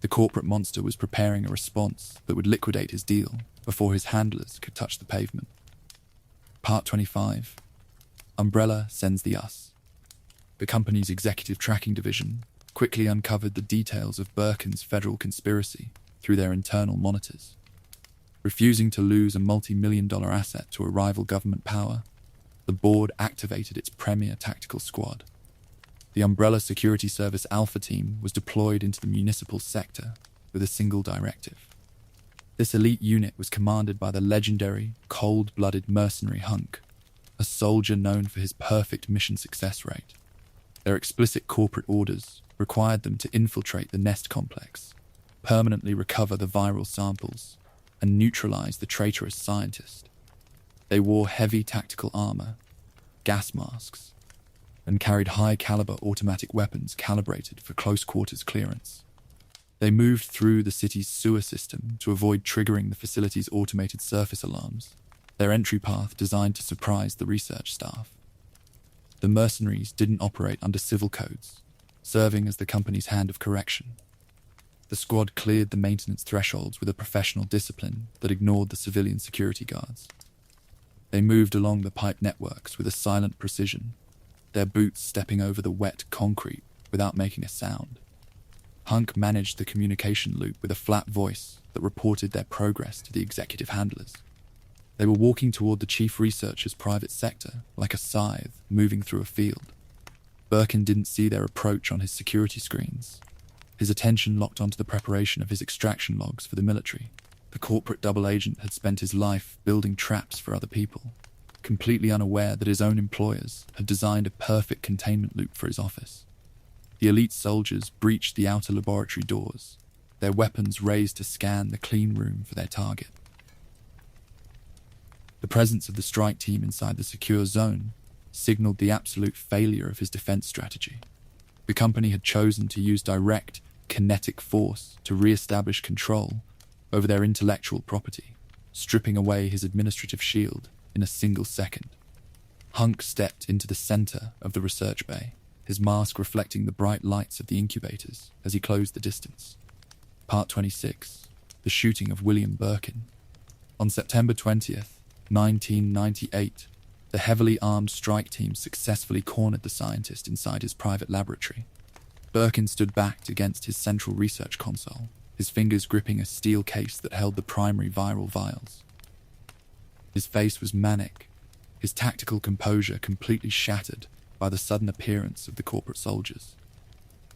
The corporate monster was preparing a response that would liquidate his deal before his handlers could touch the pavement. Part 25. Umbrella sends the US. The company's executive tracking division quickly uncovered the details of Birkin's federal conspiracy through their internal monitors. Refusing to lose a multi-million-dollar asset to a rival government power, the board activated its premier tactical squad. The Umbrella Security Service Alpha team was deployed into the municipal sector with a single directive. This elite unit was commanded by the legendary, cold-blooded mercenary Hunk, a soldier known for his perfect mission success rate. Their explicit corporate orders required them to infiltrate the Nest complex, permanently recover the viral samples, and neutralize the traitorous scientist. They wore heavy tactical armor, gas masks, and carried high-caliber automatic weapons calibrated for close-quarters clearance. They moved through the city's sewer system to avoid triggering the facility's automated surface alarms, their entry path designed to surprise the research staff. The mercenaries didn't operate under civil codes, serving as the company's hand of correction. The squad cleared the maintenance thresholds with a professional discipline that ignored the civilian security guards. They moved along the pipe networks with a silent precision, their boots stepping over the wet concrete without making a sound. Hunk managed the communication loop with a flat voice that reported their progress to the executive handlers. They were walking toward the chief researcher's private sector like a scythe moving through a field. Birkin didn't see their approach on his security screens. His attention locked onto the preparation of his extraction logs for the military. The corporate double agent had spent his life building traps for other people, completely unaware that his own employers had designed a perfect containment loop for his office. The elite soldiers breached the outer laboratory doors, their weapons raised to scan the clean room for their target. The presence of the strike team inside the secure zone signaled the absolute failure of his defense strategy. The company had chosen to use direct, kinetic force to re-establish control over their intellectual property, stripping away his administrative shield in a single second. Hunk stepped into the center of the research bay, his mask reflecting the bright lights of the incubators as he closed the distance. Part 26. The shooting of William Birkin. On September 20th, 1998, the heavily armed strike team successfully cornered the scientist inside his private laboratory. Birkin stood backed against his central research console, his fingers gripping a steel case that held the primary viral vials. His face was manic, his tactical composure completely shattered by the sudden appearance of the corporate soldiers.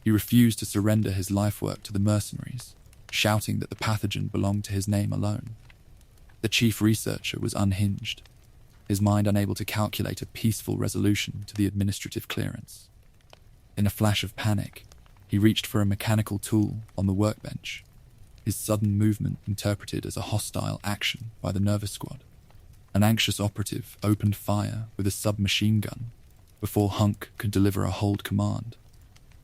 He refused to surrender his lifework to the mercenaries, shouting that the pathogen belonged to his name alone. The chief researcher was unhinged, his mind unable to calculate a peaceful resolution to the administrative clearance. In a flash of panic, he reached for a mechanical tool on the workbench, his sudden movement interpreted as a hostile action by the nervous squad. An anxious operative opened fire with a submachine gun before Hunk could deliver a hold command.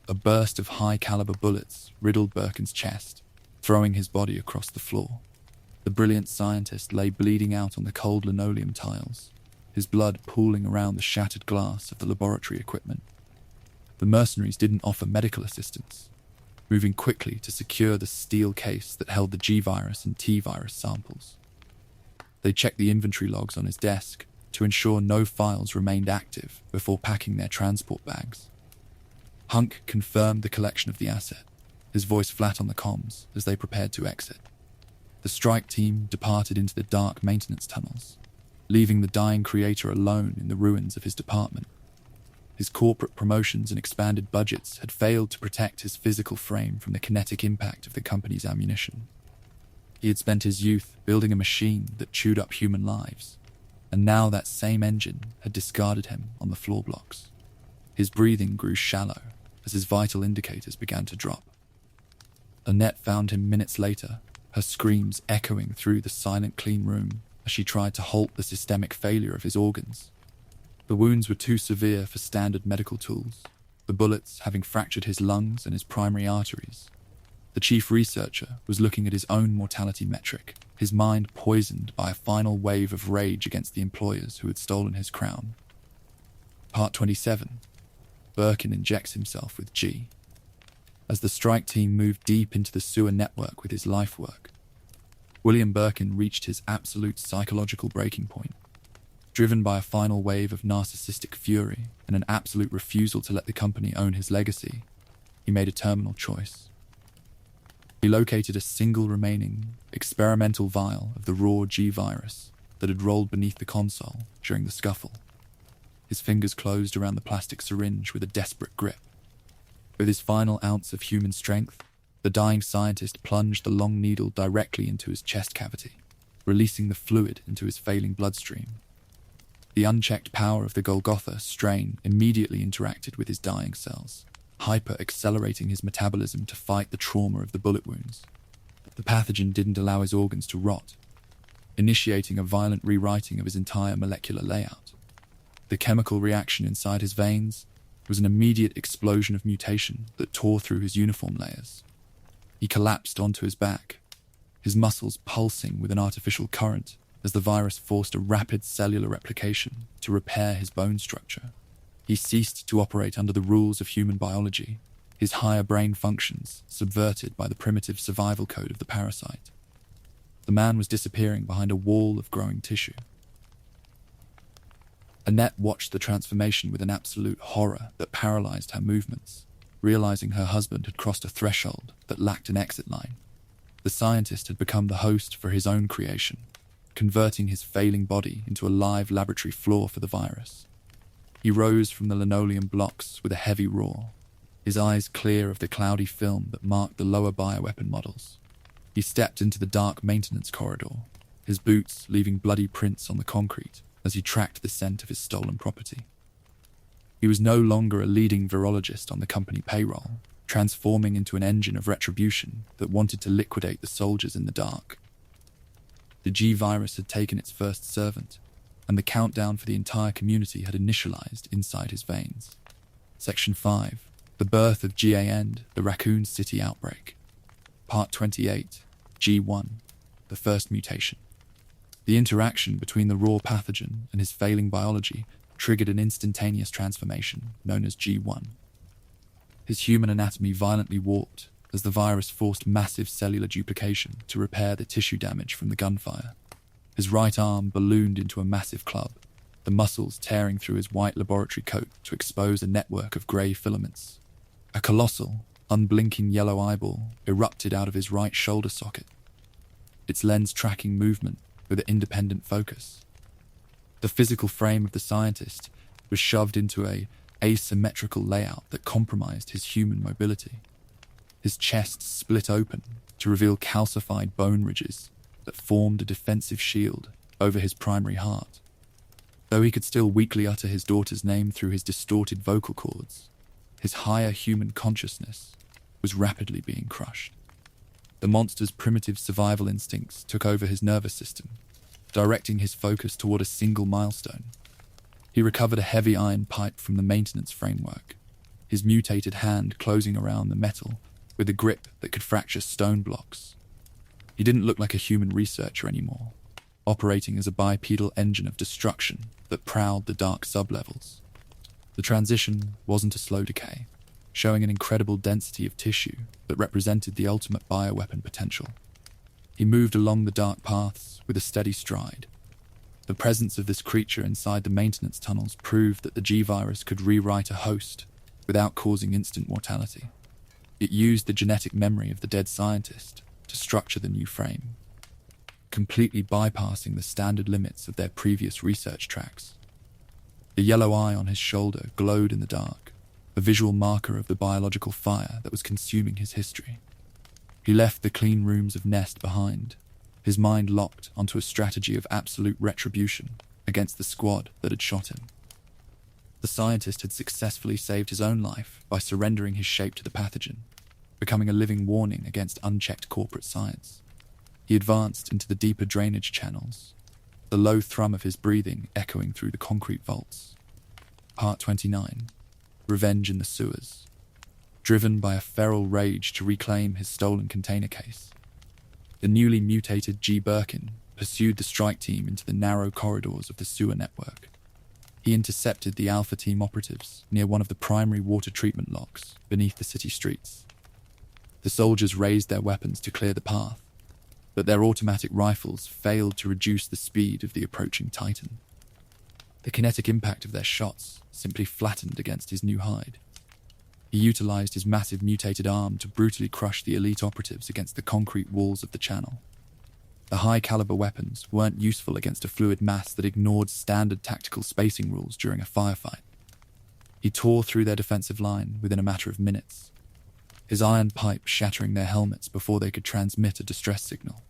A burst of high-caliber bullets riddled Birkin's chest, throwing his body across the floor. The brilliant scientist lay bleeding out on the cold linoleum tiles, his blood pooling around the shattered glass of the laboratory equipment. The mercenaries didn't offer medical assistance, moving quickly to secure the steel case that held the G-virus and T-virus samples. They checked the inventory logs on his desk to ensure no files remained active before packing their transport bags. Hunk confirmed the collection of the asset, his voice flat on the comms as they prepared to exit. The strike team departed into the dark maintenance tunnels, leaving the dying creator alone in the ruins of his department. His corporate promotions and expanded budgets had failed to protect his physical frame from the kinetic impact of the company's ammunition. He had spent his youth building a machine that chewed up human lives, and now that same engine had discarded him on the floor blocks. His breathing grew shallow as his vital indicators began to drop. Annette found him minutes later, her screams echoing through the silent clean room as she tried to halt the systemic failure of his organs. The wounds were too severe for standard medical tools, the bullets having fractured his lungs and his primary arteries. The chief researcher was looking at his own mortality metric, his mind poisoned by a final wave of rage against the employers who had stolen his crown. Part 27. Birkin injects himself with G. As the strike team moved deep into the sewer network with his life work, William Birkin reached his absolute psychological breaking point. Driven by a final wave of narcissistic fury and an absolute refusal to let the company own his legacy, he made a terminal choice. He located a single remaining experimental vial of the raw G-virus that had rolled beneath the console during the scuffle. His fingers closed around the plastic syringe with a desperate grip. With his final ounce of human strength, the dying scientist plunged the long needle directly into his chest cavity, releasing the fluid into his failing bloodstream. The unchecked power of the Golgotha strain immediately interacted with his dying cells, hyper-accelerating his metabolism to fight the trauma of the bullet wounds. The pathogen didn't allow his organs to rot, initiating a violent rewriting of his entire molecular layout. The chemical reaction inside his veins was an immediate explosion of mutation that tore through his uniform layers. He collapsed onto his back, his muscles pulsing with an artificial current as the virus forced a rapid cellular replication to repair his bone structure. He ceased to operate under the rules of human biology, his higher brain functions subverted by the primitive survival code of the parasite. The man was disappearing behind a wall of growing tissue. Annette watched the transformation with an absolute horror that paralyzed her movements, realizing her husband had crossed a threshold that lacked an exit line. The scientist had become the host for his own creation, converting his failing body into a live laboratory floor for the virus. He rose from the linoleum blocks with a heavy roar, his eyes clear of the cloudy film that marked the lower bioweapon models. He stepped into the dark maintenance corridor, his boots leaving bloody prints on the concrete as he tracked the scent of his stolen property. He was no longer a leading virologist on the company payroll, transforming into an engine of retribution that wanted to liquidate the soldiers in the dark. The G-virus had taken its first servant, and the countdown for the entire community had initialized inside his veins. Section 5. The birth of GA the Raccoon City outbreak. Part 28. G1. The first mutation. The interaction between the raw pathogen and his failing biology triggered an instantaneous transformation known as G1. His human anatomy violently warped as the virus forced massive cellular duplication to repair the tissue damage from the gunfire. His right arm ballooned into a massive club, the muscles tearing through his white laboratory coat to expose a network of grey filaments. A colossal, unblinking yellow eyeball erupted out of his right shoulder socket, its lens tracking movement with an independent focus. The physical frame of the scientist was shoved into an asymmetrical layout that compromised his human mobility. His chest split open to reveal calcified bone ridges that formed a defensive shield over his primary heart. Though he could still weakly utter his daughter's name through his distorted vocal cords, his higher human consciousness was rapidly being crushed. The monster's primitive survival instincts took over his nervous system, directing his focus toward a single milestone. He recovered a heavy iron pipe from the maintenance framework, his mutated hand closing around the metal with a grip that could fracture stone blocks. He didn't look like a human researcher anymore, operating as a bipedal engine of destruction that prowled the dark sublevels. The transition wasn't a slow decay, showing an incredible density of tissue that represented the ultimate bioweapon potential. He moved along the dark paths with a steady stride. The presence of this creature inside the maintenance tunnels proved that the G-virus could rewrite a host without causing instant mortality. It used the genetic memory of the dead scientist to structure the new frame, completely bypassing the standard limits of their previous research tracks. The yellow eye on his shoulder glowed in the dark, a visual marker of the biological fire that was consuming his history. He left the clean rooms of Nest behind, his mind locked onto a strategy of absolute retribution against the squad that had shot him. The scientist had successfully saved his own life by surrendering his shape to the pathogen, becoming a living warning against unchecked corporate science. He advanced into the deeper drainage channels, the low thrum of his breathing echoing through the concrete vaults. Part 29. Revenge in the sewers. Driven by a feral rage to reclaim his stolen container case, the newly mutated G. Birkin pursued the strike team into the narrow corridors of the sewer network. He intercepted the Alpha Team operatives near one of the primary water treatment locks beneath the city streets. The soldiers raised their weapons to clear the path, but their automatic rifles failed to reduce the speed of the approaching Titan. The kinetic impact of their shots simply flattened against his new hide. He utilized his massive mutated arm to brutally crush the elite operatives against the concrete walls of the channel. The high-caliber weapons weren't useful against a fluid mass that ignored standard tactical spacing rules during a firefight. He tore through their defensive line within a matter of minutes, his iron pipe shattering their helmets before they could transmit a distress signal.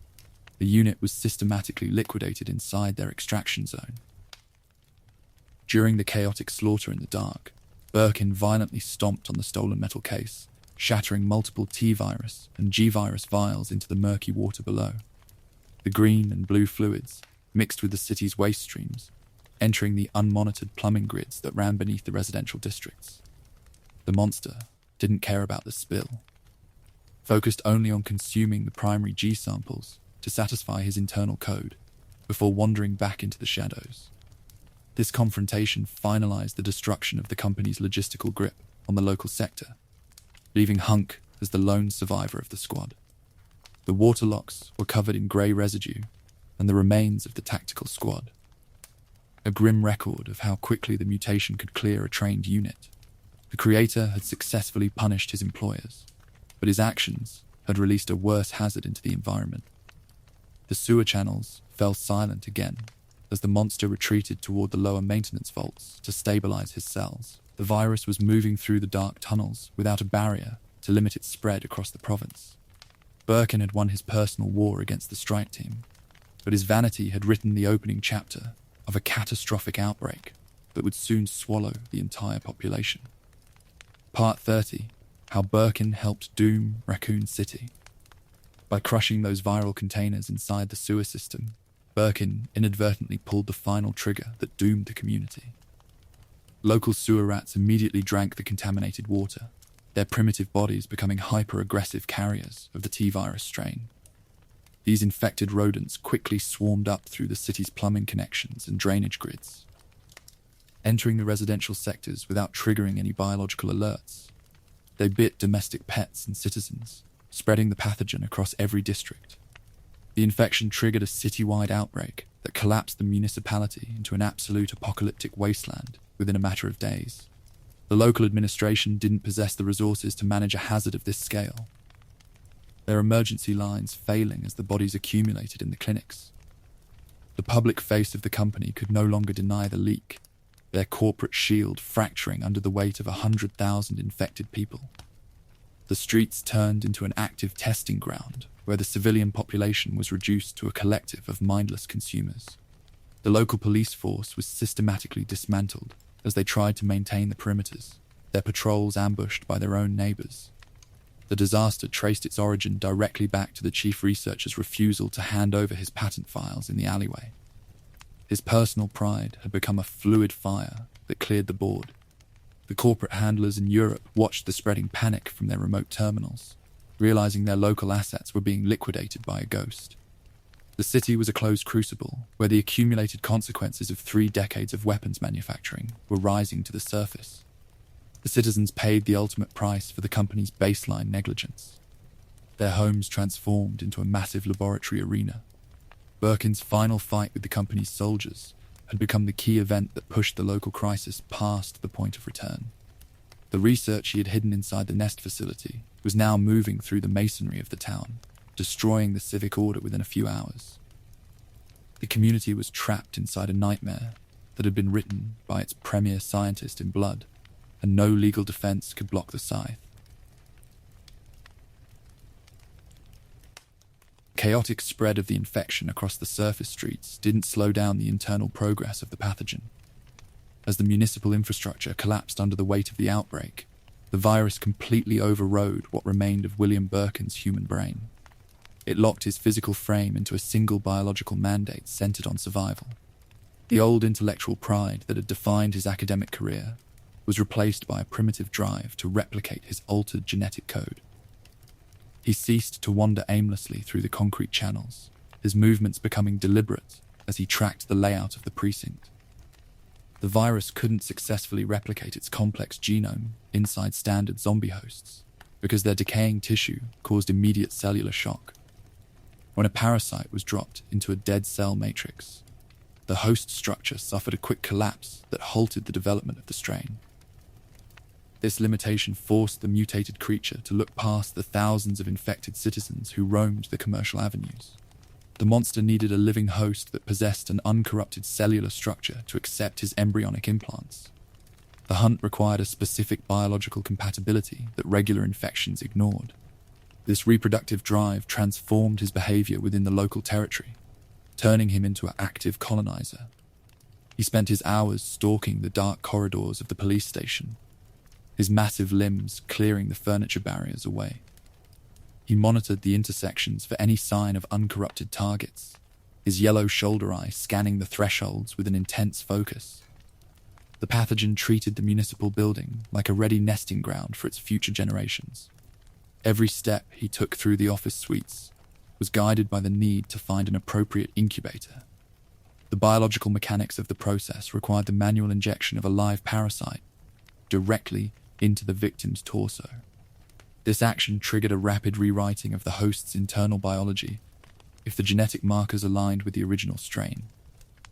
The unit was systematically liquidated inside their extraction zone. During the chaotic slaughter in the dark, Birkin violently stomped on the stolen metal case, shattering multiple T-virus and G-virus vials into the murky water below. The green and blue fluids, mixed with the city's waste streams, entering the unmonitored plumbing grids that ran beneath the residential districts. The monster didn't care about the spill, focused only on consuming the primary G samples to satisfy his internal code before wandering back into the shadows. This confrontation finalized the destruction of the company's logistical grip on the local sector, leaving Hunk as the lone survivor of the squad. The water locks were covered in grey residue and the remains of the tactical squad, a grim record of how quickly the mutation could clear a trained unit. The creator had successfully punished his employers, but his actions had released a worse hazard into the environment. The sewer channels fell silent again as the monster retreated toward the lower maintenance vaults to stabilize his cells. The virus was moving through the dark tunnels without a barrier to limit its spread across the province. Birkin had won his personal war against the strike team, but his vanity had written the opening chapter of a catastrophic outbreak that would soon swallow the entire population. Part 30, How Birkin Helped Doom Raccoon City. By crushing those viral containers inside the sewer system, Birkin inadvertently pulled the final trigger that doomed the community. Local sewer rats immediately drank the contaminated water, their primitive bodies becoming hyper-aggressive carriers of the T-virus strain. These infected rodents quickly swarmed up through the city's plumbing connections and drainage grids, entering the residential sectors without triggering any biological alerts. They bit domestic pets and citizens, spreading the pathogen across every district. The infection triggered a citywide outbreak that collapsed the municipality into an absolute apocalyptic wasteland within a matter of days. The local administration didn't possess the resources to manage a hazard of this scale, their emergency lines failing as the bodies accumulated in the clinics. The public face of the company could no longer deny the leak, their corporate shield fracturing under the weight of 100,000 infected people. The streets turned into an active testing ground where the civilian population was reduced to a collective of mindless consumers. The local police force was systematically dismantled as they tried to maintain the perimeters, their patrols ambushed by their own neighbors. The disaster traced its origin directly back to the chief researcher's refusal to hand over his patent files in the alleyway. His personal pride had become a fluid fire that cleared the board. The corporate handlers in Europe watched the spreading panic from their remote terminals, realizing their local assets were being liquidated by a ghost. The city was a closed crucible where the accumulated consequences of 3 decades of weapons manufacturing were rising to the surface. The citizens paid the ultimate price for the company's baseline negligence. Their homes transformed into a massive laboratory arena. Birkin's final fight with the company's soldiers had become the key event that pushed the local crisis past the point of return. The research he had hidden inside the Nest facility was now moving through the masonry of the town, destroying the civic order within a few hours. The community was trapped inside a nightmare that had been written by its premier scientist in blood, and no legal defense could block the scythe. Chaotic spread of the infection across the surface streets didn't slow down the internal progress of the pathogen. As the municipal infrastructure collapsed under the weight of the outbreak, the virus completely overrode what remained of William Birkin's human brain. It locked his physical frame into a single biological mandate centered on survival. The old intellectual pride that had defined his academic career was replaced by a primitive drive to replicate his altered genetic code. He ceased to wander aimlessly through the concrete channels, his movements becoming deliberate as he tracked the layout of the precinct. The virus couldn't successfully replicate its complex genome inside standard zombie hosts because their decaying tissue caused immediate cellular shock. When a parasite was dropped into a dead cell matrix, the host structure suffered a quick collapse that halted the development of the strain. This limitation forced the mutated creature to look past the thousands of infected citizens who roamed the commercial avenues. The monster needed a living host that possessed an uncorrupted cellular structure to accept his embryonic implants. The hunt required a specific biological compatibility that regular infections ignored. This reproductive drive transformed his behavior within the local territory, turning him into an active colonizer. He spent his hours stalking the dark corridors of the police station, his massive limbs clearing the furniture barriers away. He monitored the intersections for any sign of uncorrupted targets, his yellow shoulder eye scanning the thresholds with an intense focus. The pathogen treated the municipal building like a ready nesting ground for its future generations. Every step he took through the office suites was guided by the need to find an appropriate incubator. The biological mechanics of the process required the manual injection of a live parasite directly into the victim's torso. This action triggered a rapid rewriting of the host's internal biology if the genetic markers aligned with the original strain.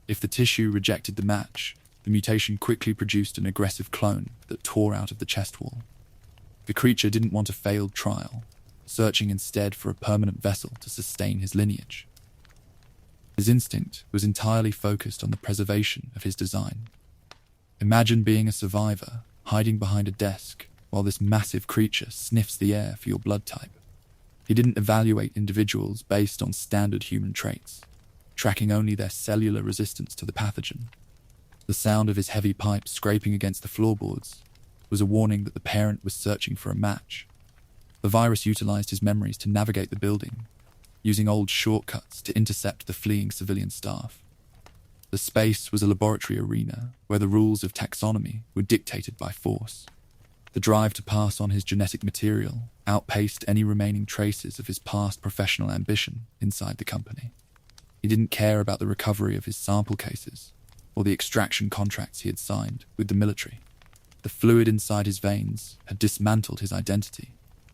If the tissue rejected the match, the mutation quickly produced an aggressive clone that tore out of the chest wall. The creature didn't want a failed trial, searching instead for a permanent vessel to sustain his lineage. His instinct was entirely focused on the preservation of his design. Imagine being a survivor, hiding behind a desk, while this massive creature sniffs the air for your blood type. He didn't evaluate individuals based on standard human traits, tracking only their cellular resistance to the pathogen. The sound of his heavy pipe scraping against the floorboards was a warning that the parent was searching for a match. The virus utilized his memories to navigate the building, using old shortcuts to intercept the fleeing civilian staff. The space was a laboratory arena where the rules of taxonomy were dictated by force. The drive to pass on his genetic material outpaced any remaining traces of his past professional ambition inside the company. He didn't care about the recovery of his sample cases or the extraction contracts he had signed with the military. The fluid inside his veins had dismantled his identity,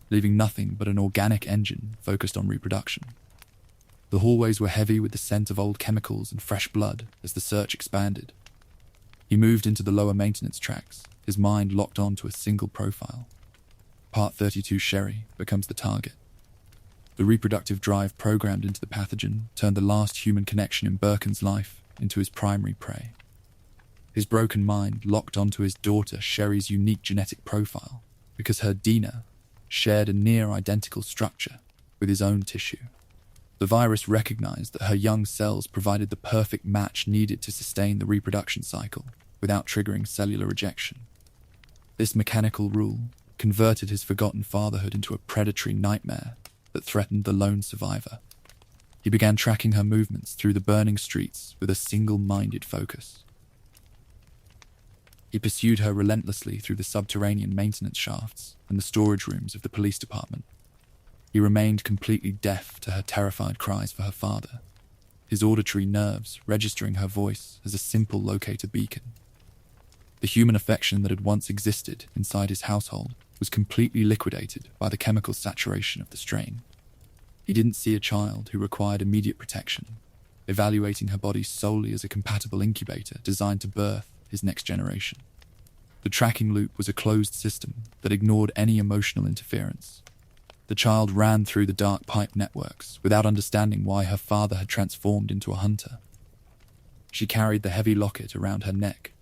leaving nothing but an organic engine focused on reproduction. The hallways were heavy with the scent of old chemicals and fresh blood as the search expanded. He moved into the lower maintenance tracks, his mind locked on to a single profile. Part 32 Sherry becomes the target. The reproductive drive programmed into the pathogen turned the last human connection in Birkin's life into his primary prey. His broken mind locked onto his daughter Sherry's unique genetic profile because her DNA shared a near-identical structure with his own tissue. The virus recognized that her young cells provided the perfect match needed to sustain the reproduction cycle without triggering cellular rejection. This mechanical rule converted his forgotten fatherhood into a predatory nightmare that threatened the lone survivor. He began tracking her movements through the burning streets with a single-minded focus. He pursued her relentlessly through the subterranean maintenance shafts and the storage rooms of the police department. He remained completely deaf to her terrified cries for her father, his auditory nerves registering her voice as a simple locator beacon. The human affection that had once existed inside his household was completely liquidated by the chemical saturation of the strain. He didn't see a child who required immediate protection, evaluating her body solely as a compatible incubator designed to birth his next generation. The tracking loop was a closed system that ignored any emotional interference. The child ran through the dark pipe networks without understanding why her father had transformed into a hunter. She carried the heavy locket around her neck,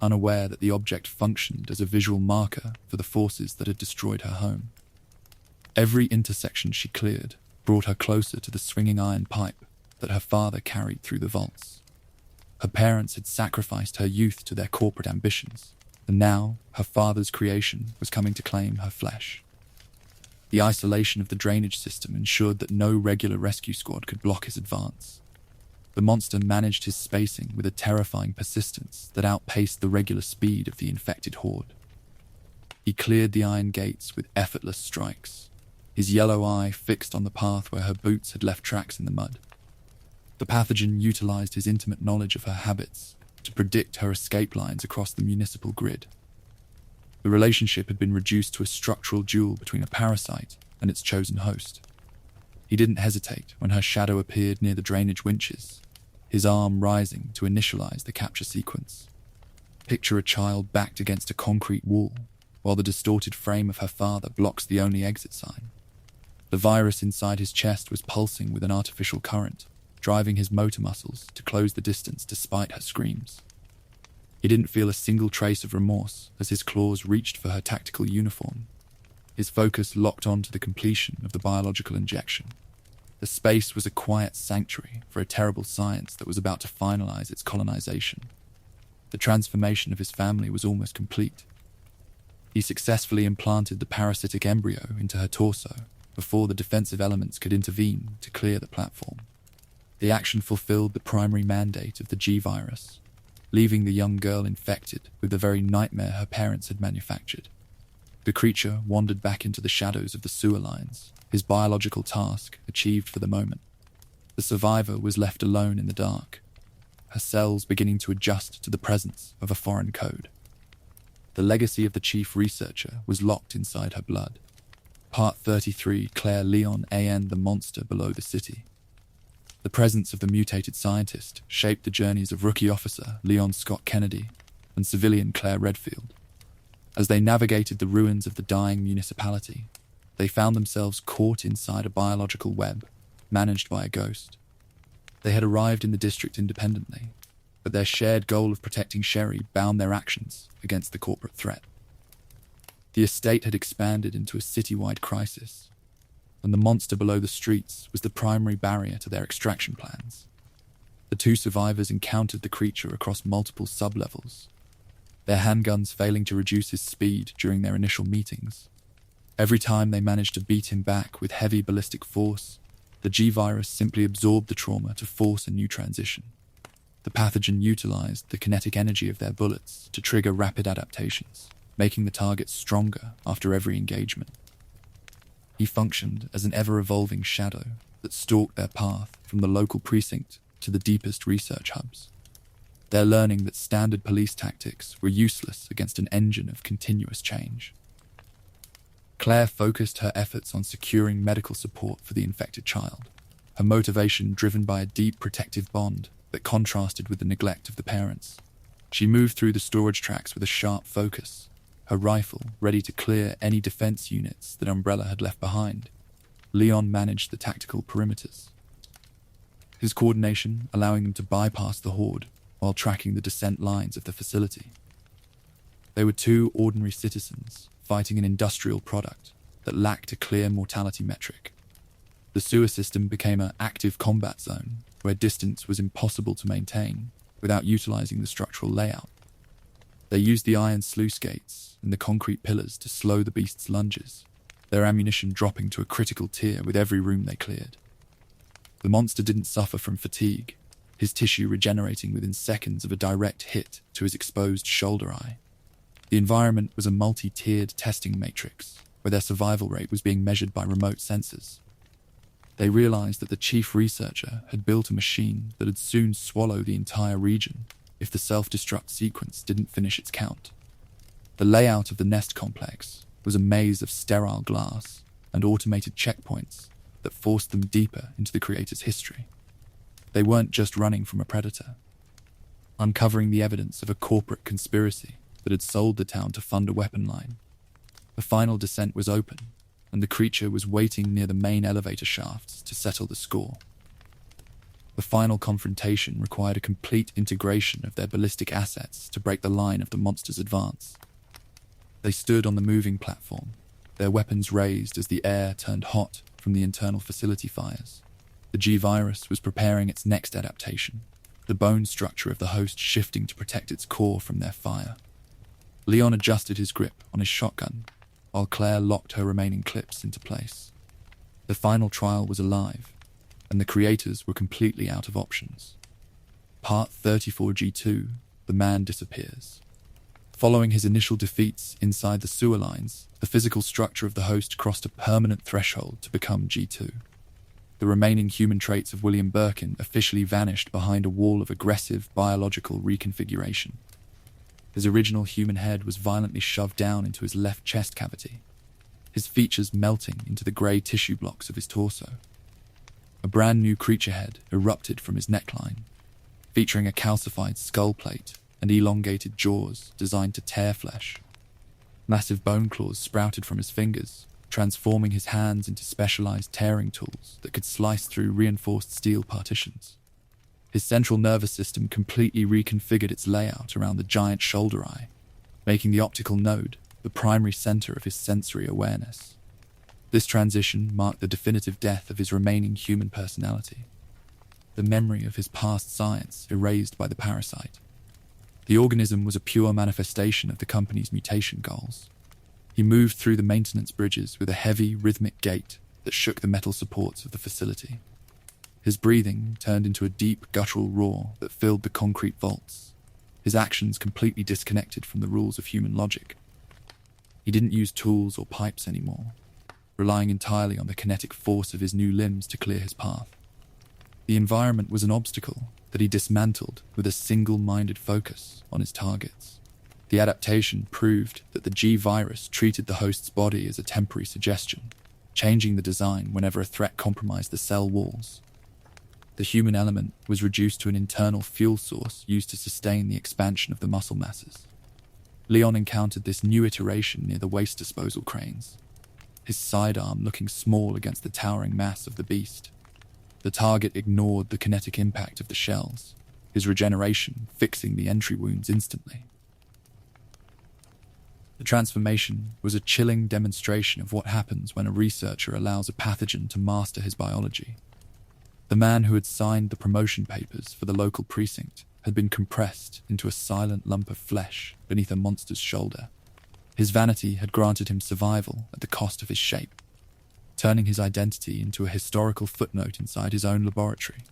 unaware that the object functioned as a visual marker for the forces that had destroyed her home. Every intersection she cleared brought her closer to the swinging iron pipe that her father carried through the vaults. Her parents had sacrificed her youth to their corporate ambitions, and now her father's creation was coming to claim her flesh. The isolation of the drainage system ensured that no regular rescue squad could block his advance. The monster managed his spacing with a terrifying persistence that outpaced the regular speed of the infected horde. He cleared the iron gates with effortless strikes, his yellow eye fixed on the path where her boots had left tracks in the mud. The pathogen utilized his intimate knowledge of her habits to predict her escape lines across the municipal grid. The relationship had been reduced to a structural duel between a parasite and its chosen host. He didn't hesitate when her shadow appeared near the drainage winches, his arm rising to initialize the capture sequence. Picture a child backed against a concrete wall, while the distorted frame of her father blocks the only exit sign. The virus inside his chest was pulsing with an artificial current, driving his motor muscles to close the distance despite her screams. He didn't feel a single trace of remorse as his claws reached for her tactical uniform. His focus locked on to the completion of the biological injection. The space was a quiet sanctuary for a terrible science that was about to finalize its colonization. The transformation of his family was almost complete. He successfully implanted the parasitic embryo into her torso before the defensive elements could intervene to clear the platform. The action fulfilled the primary mandate of the G-virus, leaving the young girl infected with the very nightmare her parents had manufactured. The creature wandered back into the shadows of the sewer lines, his biological task achieved for the moment. The survivor was left alone in the dark, her cells beginning to adjust to the presence of a foreign code. The legacy of the chief researcher was locked inside her blood. Part 33, Claire Leon A.N. The monster below the city. The presence of the mutated scientist shaped the journeys of rookie officer Leon Scott Kennedy and civilian Claire Redfield. As they navigated the ruins of the dying municipality, they found themselves caught inside a biological web managed by a ghost. They had arrived in the district independently, but their shared goal of protecting Sherry bound their actions against the corporate threat. The estate had expanded into a citywide crisis, and the monster below the streets was the primary barrier to their extraction plans. The two survivors encountered the creature across multiple sub-levels, their handguns failing to reduce his speed during their initial meetings. Every time they managed to beat him back with heavy ballistic force, the G-virus simply absorbed the trauma to force a new transition. The pathogen utilized the kinetic energy of their bullets to trigger rapid adaptations, making the target stronger after every engagement. He functioned as an ever-evolving shadow that stalked their path from the local precinct to the deepest research hubs. Their learning that standard police tactics were useless against an engine of continuous change. Claire focused her efforts on securing medical support for the infected child, her motivation driven by a deep protective bond that contrasted with the neglect of the parents. She moved through the storage tracks with a sharp focus, her rifle ready to clear any defense units that Umbrella had left behind. Leon managed the tactical perimeters, his coordination allowing them to bypass the horde while tracking the descent lines of the facility. They were two ordinary citizens fighting an industrial product that lacked a clear mortality metric. The sewer system became an active combat zone where distance was impossible to maintain without utilizing the structural layout. They used the iron sluice gates and the concrete pillars to slow the beast's lunges, their ammunition dropping to a critical tier with every room they cleared. The monster didn't suffer from fatigue, his tissue regenerating within seconds of a direct hit to his exposed shoulder eye. The environment was a multi-tiered testing matrix, where their survival rate was being measured by remote sensors. They realized that the chief researcher had built a machine that would soon swallow the entire region if the self-destruct sequence didn't finish its count. The layout of the nest complex was a maze of sterile glass and automated checkpoints that forced them deeper into the creator's history. They weren't just running from a predator, uncovering the evidence of a corporate conspiracy that had sold the town to fund a weapon line. The final descent was open, and the creature was waiting near the main elevator shafts to settle the score. The final confrontation required a complete integration of their ballistic assets to break the line of the monster's advance. They stood on the moving platform, their weapons raised as the air turned hot from the internal facility fires. The G-virus was preparing its next adaptation, the bone structure of the host shifting to protect its core from their fire. Leon adjusted his grip on his shotgun, while Claire locked her remaining clips into place. The final trial was alive, and the creators were completely out of options. Part 34G2, The Man Disappears. Following his initial defeats inside the sewer lines, the physical structure of the host crossed a permanent threshold to become G2. The remaining human traits of William Birkin officially vanished behind a wall of aggressive biological reconfiguration. His original human head was violently shoved down into his left chest cavity, his features melting into the grey tissue blocks of his torso. A brand new creature head erupted from his neckline, featuring a calcified skull plate and elongated jaws designed to tear flesh. Massive bone claws sprouted from his fingers, transforming his hands into specialized tearing tools that could slice through reinforced steel partitions. His central nervous system completely reconfigured its layout around the giant shoulder eye, making the optical node the primary center of his sensory awareness. This transition marked the definitive death of his remaining human personality, the memory of his past science erased by the parasite. The organism was a pure manifestation of the company's mutation goals. He moved through the maintenance bridges with a heavy, rhythmic gait that shook the metal supports of the facility. His breathing turned into a deep guttural roar that filled the concrete vaults, his actions completely disconnected from the rules of human logic. He didn't use tools or pipes anymore, relying entirely on the kinetic force of his new limbs to clear his path. The environment was an obstacle that he dismantled with a single-minded focus on his targets. The adaptation proved that the G-virus treated the host's body as a temporary suggestion, changing the design whenever a threat compromised the cell walls. The human element was reduced to an internal fuel source used to sustain the expansion of the muscle masses. Leon encountered this new iteration near the waste disposal cranes, his sidearm looking small against the towering mass of the beast. The target ignored the kinetic impact of the shells, his regeneration fixing the entry wounds instantly. The transformation was a chilling demonstration of what happens when a researcher allows a pathogen to master his biology. The man who had signed the promotion papers for the local precinct had been compressed into a silent lump of flesh beneath a monster's shoulder. His vanity had granted him survival at the cost of his shape, turning his identity into a historical footnote inside his own laboratory.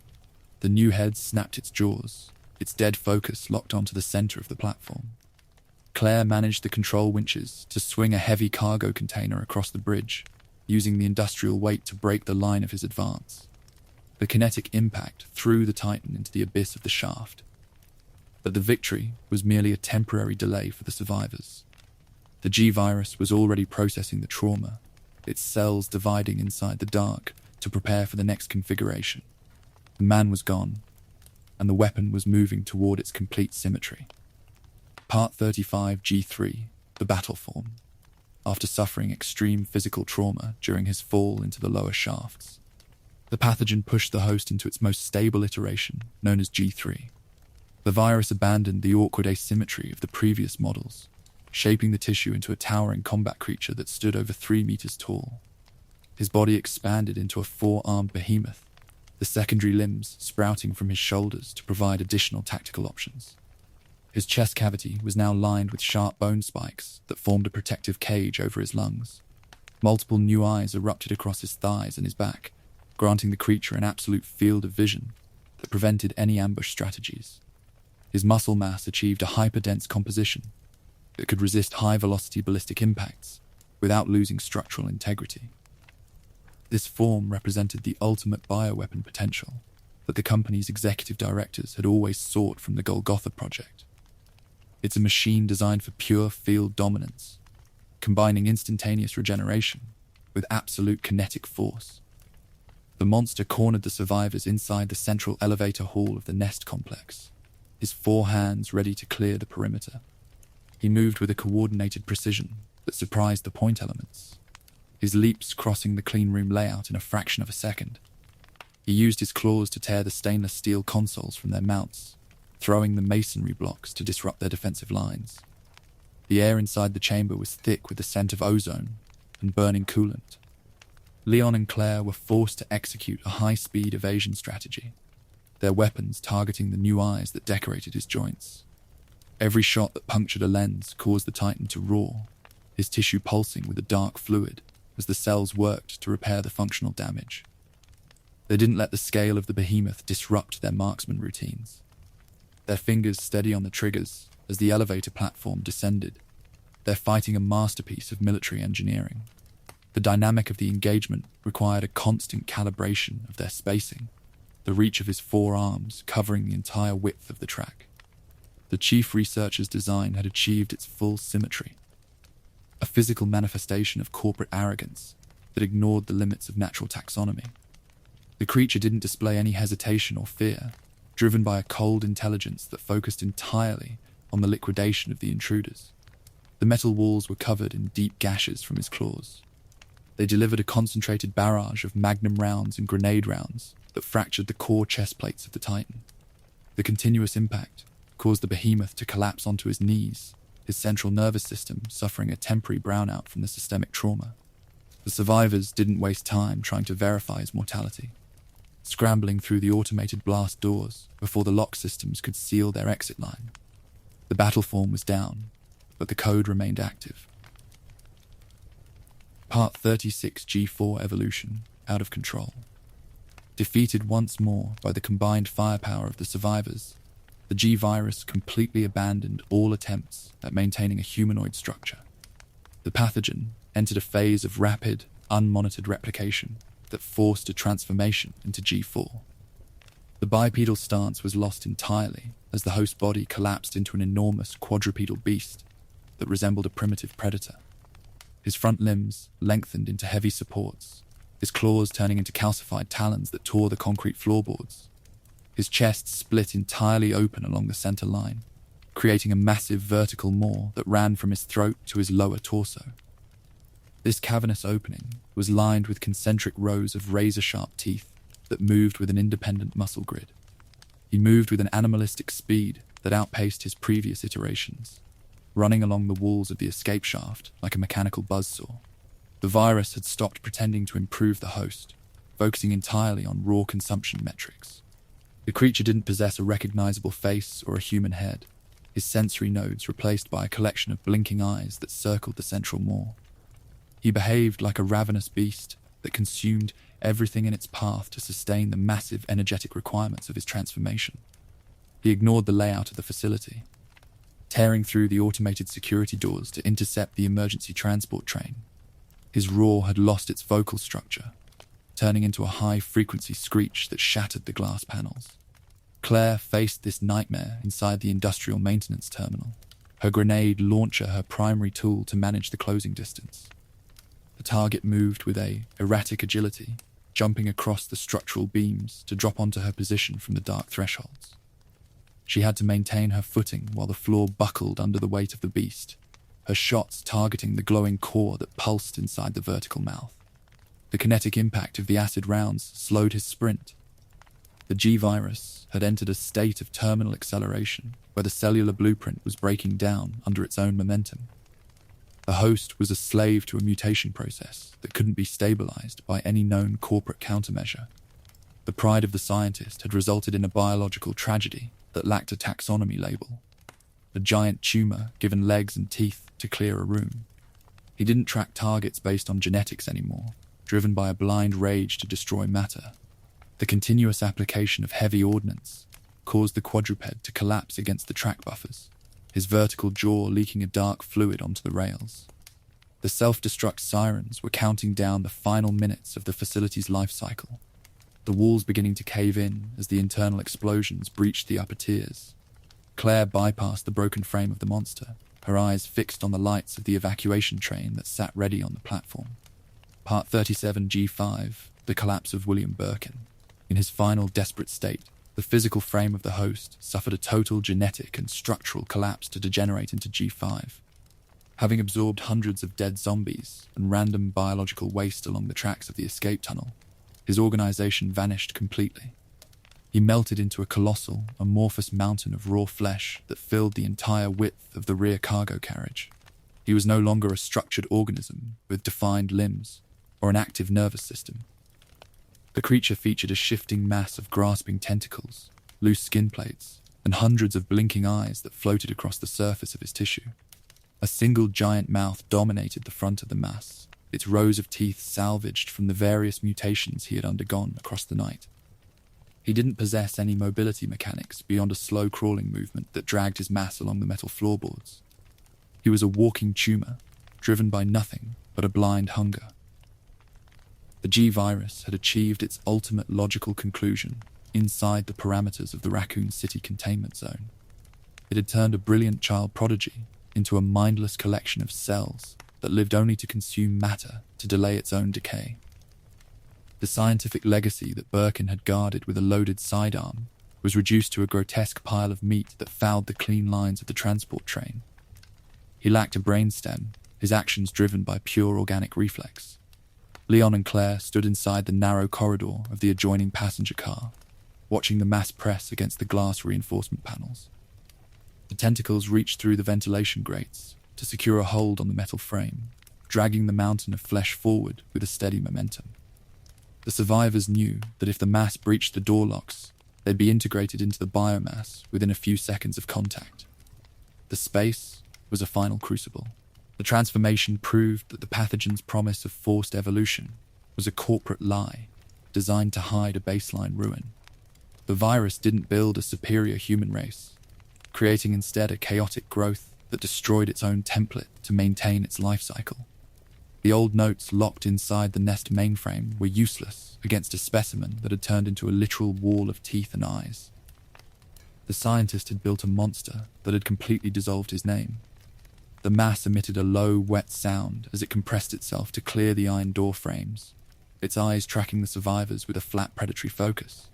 The new head snapped its jaws, its dead focus locked onto the center of the platform. Claire managed the control winches to swing a heavy cargo container across the bridge, using the industrial weight to break the line of his advance. The kinetic impact threw the Titan into the abyss of the shaft. But the victory was merely a temporary delay for the survivors. The G-virus was already processing the trauma, its cells dividing inside the dark to prepare for the next configuration. The man was gone, and the weapon was moving toward its complete symmetry. Part 35 G3, the battle form, after suffering extreme physical trauma during his fall into the lower shafts. The pathogen pushed the host into its most stable iteration, known as G3. The virus abandoned the awkward asymmetry of the previous models, shaping the tissue into a towering combat creature that stood over 3 meters tall. His body expanded into a 4-armed behemoth, the secondary limbs sprouting from his shoulders to provide additional tactical options. His chest cavity was now lined with sharp bone spikes that formed a protective cage over his lungs. Multiple new eyes erupted across his thighs and his back, granting the creature an absolute field of vision that prevented any ambush strategies. His muscle mass achieved a hyperdense composition that could resist high-velocity ballistic impacts without losing structural integrity. This form represented the ultimate bioweapon potential that the company's executive directors had always sought from the Golgotha project. It's a machine designed for pure field dominance, combining instantaneous regeneration with absolute kinetic force. The monster cornered the survivors inside the central elevator hall of the Nest complex, his 4 hands ready to clear the perimeter. He moved with a coordinated precision that surprised the point elements, his leaps crossing the clean room layout in a fraction of a second. He used his claws to tear the stainless steel consoles from their mounts, throwing the masonry blocks to disrupt their defensive lines. The air inside the chamber was thick with the scent of ozone and burning coolant. Leon and Claire were forced to execute a high-speed evasion strategy, their weapons targeting the new eyes that decorated his joints. Every shot that punctured a lens caused the Titan to roar, his tissue pulsing with a dark fluid as the cells worked to repair the functional damage. They didn't let the scale of the behemoth disrupt their marksman routines. Their fingers steady on the triggers as the elevator platform descended. They're fighting a masterpiece of military engineering. The dynamic of the engagement required a constant calibration of their spacing, the reach of his 4 arms covering the entire width of the track. The chief researcher's design had achieved its full symmetry, a physical manifestation of corporate arrogance that ignored the limits of natural taxonomy. The creature didn't display any hesitation or fear, driven by a cold intelligence that focused entirely on the liquidation of the intruders. The metal walls were covered in deep gashes from his claws. They delivered a concentrated barrage of magnum rounds and grenade rounds that fractured the core chest plates of the Titan. The continuous impact caused the behemoth to collapse onto his knees, his central nervous system suffering a temporary brownout from the systemic trauma. The survivors didn't waste time trying to verify his mortality, scrambling through the automated blast doors before the lock systems could seal their exit line. The battle form was down, but the code remained active. Part 36 G4 Evolution, out of control. Defeated once more by the combined firepower of the survivors, the G-virus completely abandoned all attempts at maintaining a humanoid structure. The pathogen entered a phase of rapid, unmonitored replication that forced a transformation into G4. The bipedal stance was lost entirely as the host body collapsed into an enormous quadrupedal beast that resembled a primitive predator. His front limbs lengthened into heavy supports, his claws turning into calcified talons that tore the concrete floorboards. His chest split entirely open along the center line, creating a massive vertical maw that ran from his throat to his lower torso. This cavernous opening was lined with concentric rows of razor-sharp teeth that moved with an independent muscle grid. He moved with an animalistic speed that outpaced his previous iterations, running along the walls of the escape shaft like a mechanical buzzsaw. The virus had stopped pretending to improve the host, focusing entirely on raw consumption metrics. The creature didn't possess a recognizable face or a human head, his sensory nodes replaced by a collection of blinking eyes that circled the central maw. He behaved like a ravenous beast that consumed everything in its path to sustain the massive energetic requirements of his transformation. He ignored the layout of the facility, tearing through the automated security doors to intercept the emergency transport train. His roar had lost its vocal structure, turning into a high-frequency screech that shattered the glass panels. Claire faced this nightmare inside the industrial maintenance terminal, her grenade launcher her primary tool to manage the closing distance. The target moved with a erratic agility, jumping across the structural beams to drop onto her position from the dark thresholds. She had to maintain her footing while the floor buckled under the weight of the beast, her shots targeting the glowing core that pulsed inside the vertical mouth. The kinetic impact of the acid rounds slowed his sprint. The G-virus had entered a state of terminal acceleration where the cellular blueprint was breaking down under its own momentum. The host was a slave to a mutation process that couldn't be stabilized by any known corporate countermeasure. The pride of the scientist had resulted in a biological tragedy that lacked a taxonomy label. A giant tumor given legs and teeth to clear a room. He didn't track targets based on genetics anymore, driven by a blind rage to destroy matter. The continuous application of heavy ordnance caused the quadruped to collapse against the track buffers, his vertical jaw leaking a dark fluid onto the rails. The self-destruct sirens were counting down the final minutes of the facility's life cycle, the walls beginning to cave in as the internal explosions breached the upper tiers. Claire bypassed the broken frame of the monster, her eyes fixed on the lights of the evacuation train that sat ready on the platform. Part 37 G5, The Collapse of William Birkin. In his final desperate state, the physical frame of the host suffered a total genetic and structural collapse to degenerate into G5. Having absorbed hundreds of dead zombies and random biological waste along the tracks of the escape tunnel, his organization vanished completely. He melted into a colossal, amorphous mountain of raw flesh that filled the entire width of the rear cargo carriage. He was no longer a structured organism with defined limbs or an active nervous system. The creature featured a shifting mass of grasping tentacles, loose skin plates, and hundreds of blinking eyes that floated across the surface of his tissue. A single giant mouth dominated the front of the mass, its rows of teeth salvaged from the various mutations he had undergone across the night. He didn't possess any mobility mechanics beyond a slow crawling movement that dragged his mass along the metal floorboards. He was a walking tumor, driven by nothing but a blind hunger. The G-virus had achieved its ultimate logical conclusion inside the parameters of the Raccoon City containment zone. It had turned a brilliant child prodigy into a mindless collection of cells that lived only to consume matter to delay its own decay. The scientific legacy that Birkin had guarded with a loaded sidearm was reduced to a grotesque pile of meat that fouled the clean lines of the transport train. He lacked a brainstem, his actions driven by pure organic reflex. Leon and Claire stood inside the narrow corridor of the adjoining passenger car, watching the mass press against the glass reinforcement panels. The tentacles reached through the ventilation grates to secure a hold on the metal frame, dragging the mountain of flesh forward with a steady momentum. The survivors knew that if the mass breached the door locks, they'd be integrated into the biomass within a few seconds of contact. The space was a final crucible. The transformation proved that the pathogen's promise of forced evolution was a corporate lie, designed to hide a baseline ruin. The virus didn't build a superior human race, creating instead a chaotic growth that destroyed its own template to maintain its life cycle. The old notes locked inside the Nest mainframe were useless against a specimen that had turned into a literal wall of teeth and eyes. The scientist had built a monster that had completely dissolved his name. The mass emitted a low, wet sound as it compressed itself to clear the iron door frames, its eyes tracking the survivors with a flat predatory focus.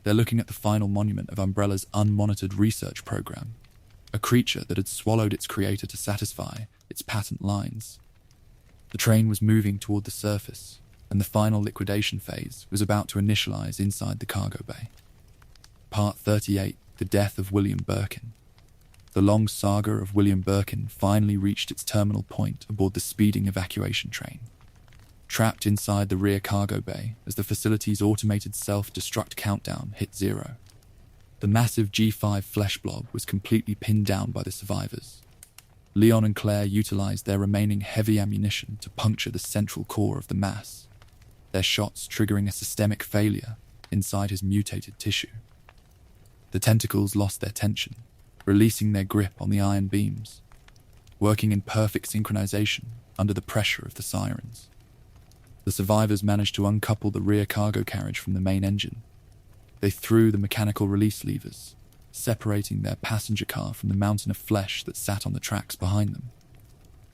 They're looking at the final monument of Umbrella's unmonitored research program, a creature that had swallowed its creator to satisfy its patent lines. The train was moving toward the surface, and the final liquidation phase was about to initialize inside the cargo bay. Part 38, The Death of William Birkin. The long saga of William Birkin finally reached its terminal point aboard the speeding evacuation train. Trapped inside the rear cargo bay as the facility's automated self-destruct countdown hit 0. The massive G5 flesh blob was completely pinned down by the survivors. Leon and Claire utilized their remaining heavy ammunition to puncture the central core of the mass, their shots triggering a systemic failure inside his mutated tissue. The tentacles lost their tension, releasing their grip on the iron beams, working in perfect synchronization under the pressure of the sirens. The survivors managed to uncouple the rear cargo carriage from the main engine. They threw the mechanical release levers, separating their passenger car from the mountain of flesh that sat on the tracks behind them.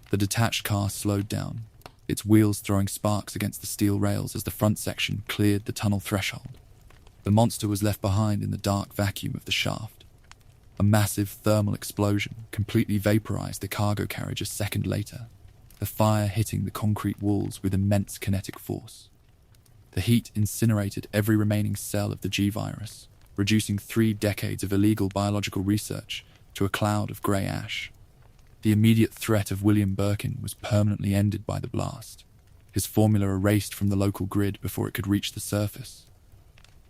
The detached car slowed down, its wheels throwing sparks against the steel rails as the front section cleared the tunnel threshold. The monster was left behind in the dark vacuum of the shaft. A massive thermal explosion completely vaporized the cargo carriage a second later, the fire hitting the concrete walls with immense kinetic force. The heat incinerated every remaining cell of the G-virus, reducing 3 decades of illegal biological research to a cloud of grey ash. The immediate threat of William Birkin was permanently ended by the blast, his formula erased from the local grid before it could reach the surface.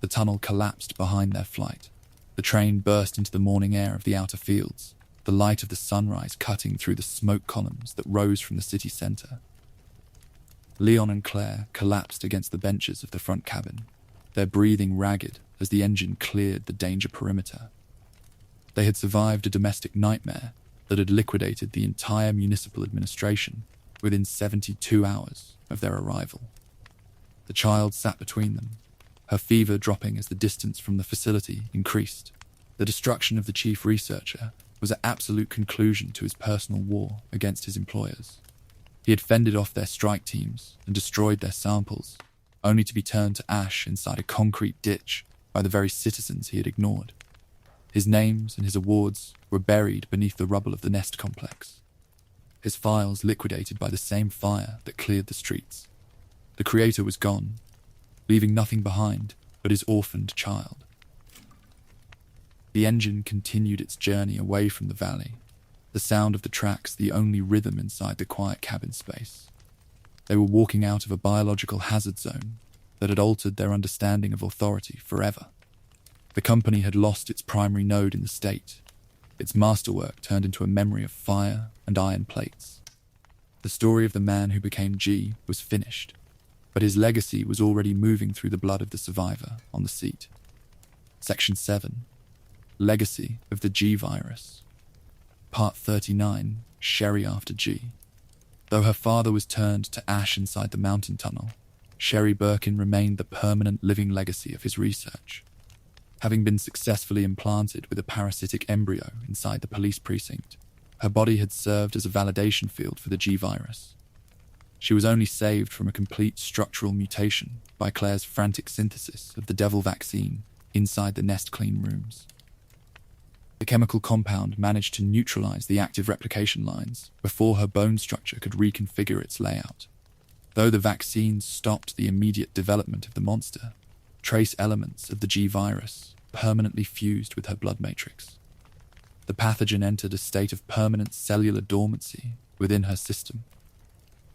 The tunnel collapsed behind their flight. The train burst into the morning air of the outer fields, the light of the sunrise cutting through the smoke columns that rose from the city centre. Leon and Claire collapsed against the benches of the front cabin, their breathing ragged as the engine cleared the danger perimeter. They had survived a domestic nightmare that had liquidated the entire municipal administration within 72 hours of their arrival. The child sat between them, her fever dropping as the distance from the facility increased. The destruction of the chief researcher was an absolute conclusion to his personal war against his employers. He had fended off their strike teams and destroyed their samples, only to be turned to ash inside a concrete ditch by the very citizens he had ignored. His names and his awards were buried beneath the rubble of the Nest complex, his files liquidated by the same fire that cleared the streets. The creator was gone, leaving nothing behind but his orphaned child. The engine continued its journey away from the valley, the sound of the tracks the only rhythm inside the quiet cabin space. They were walking out of a biological hazard zone that had altered their understanding of authority forever. The company had lost its primary node in the state, its masterwork turned into a memory of fire and iron plates. The story of the man who became G was finished, but his legacy was already moving through the blood of the survivor on the seat. Section 7. Legacy of the G-virus. Part 39, Sherry after G. Though her father was turned to ash inside the mountain tunnel, Sherry Birkin remained the permanent living legacy of his research. Having been successfully implanted with a parasitic embryo inside the police precinct, her body had served as a validation field for the G-virus. She was only saved from a complete structural mutation by Claire's frantic synthesis of the devil vaccine inside the Nest clean rooms. The chemical compound managed to neutralize the active replication lines before her bone structure could reconfigure its layout. Though the vaccine stopped the immediate development of the monster, trace elements of the G-virus permanently fused with her blood matrix. The pathogen entered a state of permanent cellular dormancy within her system,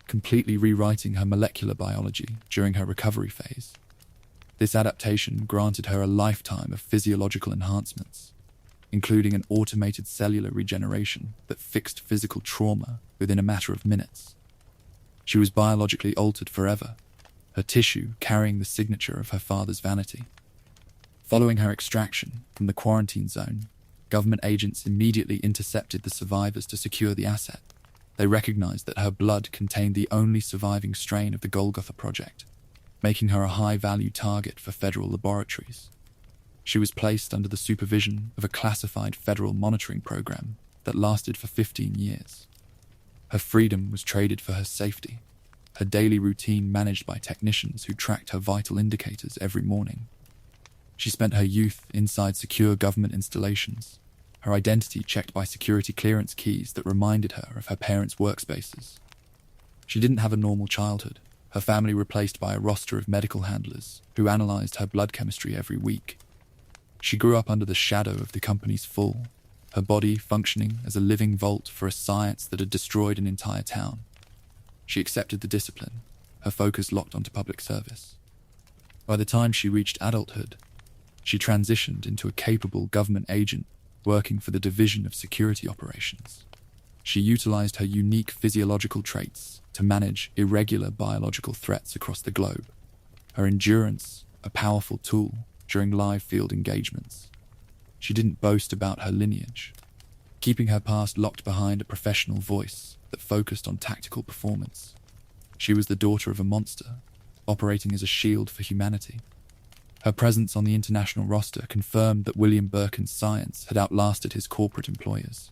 completely rewriting her molecular biology during her recovery phase. This adaptation granted her a lifetime of physiological enhancements, including an automated cellular regeneration that fixed physical trauma within a matter of minutes. She was biologically altered forever, her tissue carrying the signature of her father's vanity. Following her extraction from the quarantine zone, government agents immediately intercepted the survivors to secure the asset. They recognized that her blood contained the only surviving strain of the Golgotha project, making her a high-value target for federal laboratories. She was placed under the supervision of a classified federal monitoring program that lasted for 15 years. Her freedom was traded for her safety, her daily routine managed by technicians who tracked her vital indicators every morning. She spent her youth inside secure government installations, her identity checked by security clearance keys that reminded her of her parents' workspaces. She didn't have a normal childhood, her family replaced by a roster of medical handlers who analyzed her blood chemistry every week. She grew up under the shadow of the company's fall, her body functioning as a living vault for a science that had destroyed an entire town. She accepted the discipline, her focus locked onto public service. By the time she reached adulthood, she transitioned into a capable government agent working for the Division of Security Operations. She utilized her unique physiological traits to manage irregular biological threats across the globe. Her endurance, a powerful tool during live field engagements. She didn't boast about her lineage, keeping her past locked behind a professional voice that focused on tactical performance. She was the daughter of a monster, operating as a shield for humanity. Her presence on the international roster confirmed that William Birkin's science had outlasted his corporate employers.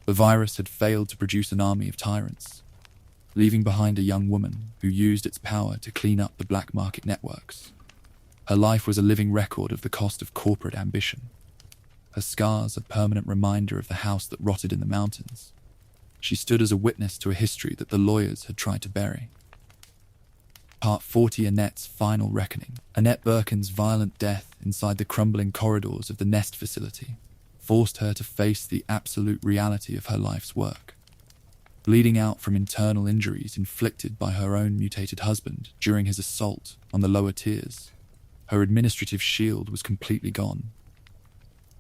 The virus had failed to produce an army of tyrants, leaving behind a young woman who used its power to clean up the black market networks. Her life was a living record of the cost of corporate ambition. Her scars a permanent reminder of the house that rotted in the mountains. She stood as a witness to a history that the lawyers had tried to bury. Part 40, Annette's Final Reckoning. Annette Birkin's violent death inside the crumbling corridors of the Nest facility forced her to face the absolute reality of her life's work. Bleeding out from internal injuries inflicted by her own mutated husband during his assault on the lower tiers, her administrative shield was completely gone.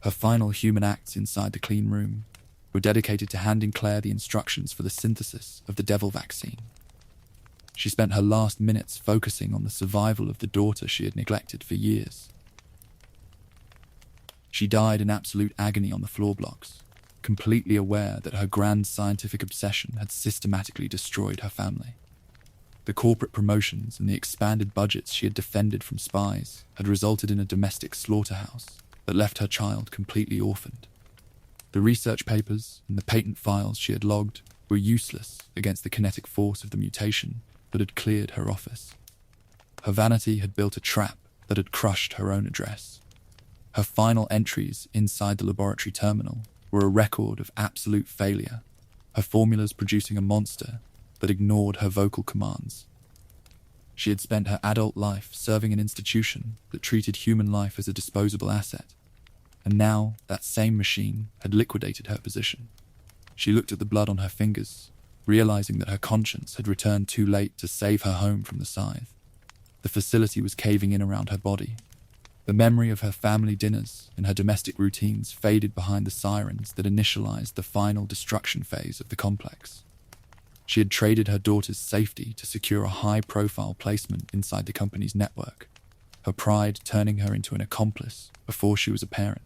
Her final human acts inside the clean room were dedicated to handing Claire the instructions for the synthesis of the devil vaccine. She spent her last minutes focusing on the survival of the daughter she had neglected for years. She died in absolute agony on the floor blocks, completely aware that her grand scientific obsession had systematically destroyed her family. The corporate promotions and the expanded budgets she had defended from spies had resulted in a domestic slaughterhouse that left her child completely orphaned. The research papers and the patent files she had logged were useless against the kinetic force of the mutation that had cleared her office. Her vanity had built a trap that had crushed her own address. Her final entries inside the laboratory terminal were a record of absolute failure, her formulas producing a monster that ignored her vocal commands. She had spent her adult life serving an institution that treated human life as a disposable asset, and now that same machine had liquidated her position. She looked at the blood on her fingers, realizing that her conscience had returned too late to save her home from the scythe. The facility was caving in around her body. The memory of her family dinners and her domestic routines faded behind the sirens that initialized the final destruction phase of the complex. She had traded her daughter's safety to secure a high-profile placement inside the company's network, her pride turning her into an accomplice before she was a parent.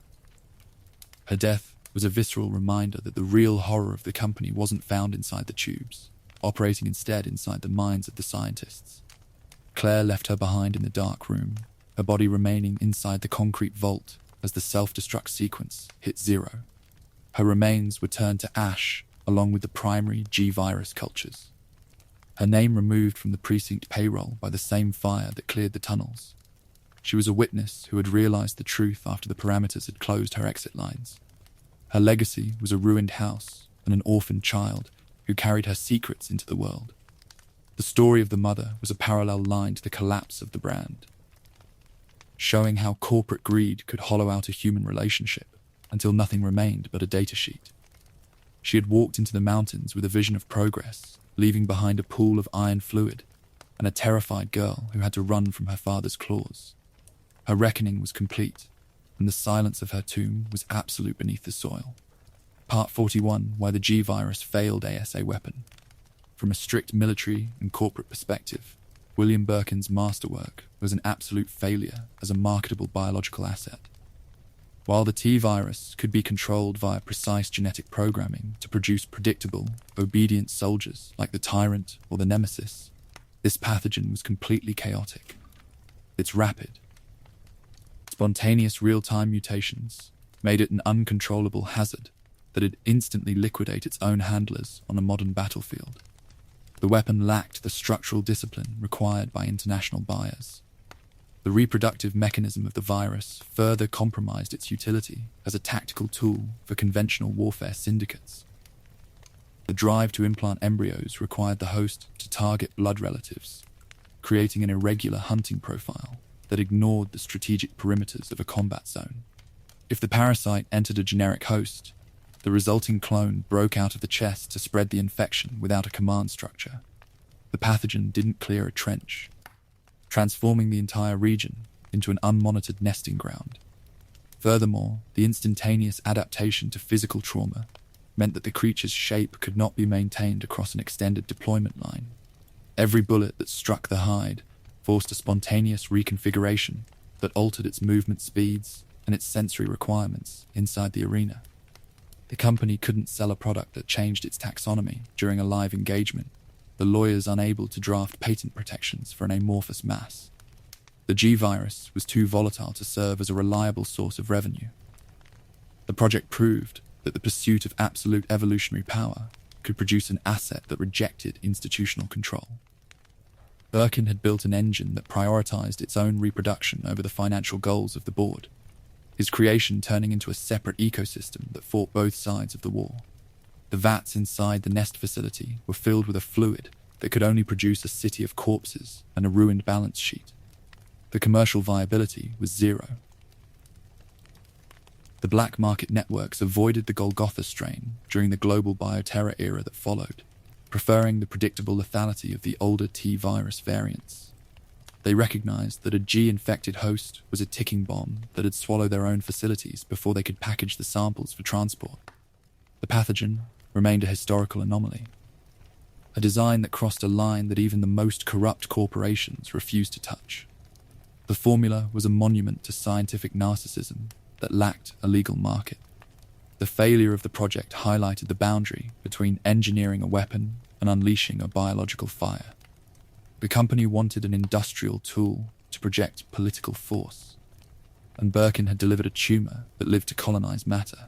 Her death was a visceral reminder that the real horror of the company wasn't found inside the tubes, operating instead inside the minds of the scientists. Claire left her behind in the dark room, her body remaining inside the concrete vault as the self-destruct sequence hit zero. Her remains were turned to ash along with the primary G-virus cultures. Her name removed from the precinct payroll by the same fire that cleared the tunnels. She was a witness who had realized the truth after the parameters had closed her exit lines. Her legacy was a ruined house and an orphaned child who carried her secrets into the world. The story of the mother was a parallel line to the collapse of the brand, showing how corporate greed could hollow out a human relationship until nothing remained but a data sheet. She had walked into the mountains with a vision of progress, leaving behind a pool of iron fluid and a terrified girl who had to run from her father's claws. Her reckoning was complete, and the silence of her tomb was absolute beneath the soil. Part 41, Why the G-Virus Failed ASA Weapon. From a strict military and corporate perspective, William Birkin's masterwork was an absolute failure as a marketable biological asset. While the T-virus could be controlled via precise genetic programming to produce predictable, obedient soldiers like the Tyrant or the Nemesis, this pathogen was completely chaotic. Its rapid, spontaneous real-time mutations made it an uncontrollable hazard that would instantly liquidate its own handlers on a modern battlefield. The weapon lacked the structural discipline required by international buyers. The reproductive mechanism of the virus further compromised its utility as a tactical tool for conventional warfare syndicates. The drive to implant embryos required the host to target blood relatives, creating an irregular hunting profile that ignored the strategic perimeters of a combat zone. If the parasite entered a generic host, the resulting clone broke out of the chest to spread the infection without a command structure. The pathogen didn't clear a trench, transforming the entire region into an unmonitored nesting ground. Furthermore, the instantaneous adaptation to physical trauma meant that the creature's shape could not be maintained across an extended deployment line. Every bullet that struck the hide forced a spontaneous reconfiguration that altered its movement speeds and its sensory requirements inside the arena. The company couldn't sell a product that changed its taxonomy during a live engagement, the lawyers unable to draft patent protections for an amorphous mass. The G-virus was too volatile to serve as a reliable source of revenue. The project proved that the pursuit of absolute evolutionary power could produce an asset that rejected institutional control. Birkin had built an engine that prioritized its own reproduction over the financial goals of the board, his creation turning into a separate ecosystem that fought both sides of the war. The vats inside the nest facility were filled with a fluid that could only produce a city of corpses and a ruined balance sheet. The commercial viability was zero. The black market networks avoided the Golgotha strain during the global bioterror era that followed, preferring the predictable lethality of the older T-virus variants. They recognized that a G-infected host was a ticking bomb that had swallowed their own facilities before they could package the samples for transport. The pathogen remained a historical anomaly, a design that crossed a line that even the most corrupt corporations refused to touch. The formula was a monument to scientific narcissism that lacked a legal market. The failure of the project highlighted the boundary between engineering a weapon and unleashing a biological fire. The company wanted an industrial tool to project political force, and Birkin had delivered a tumor that lived to colonize matter.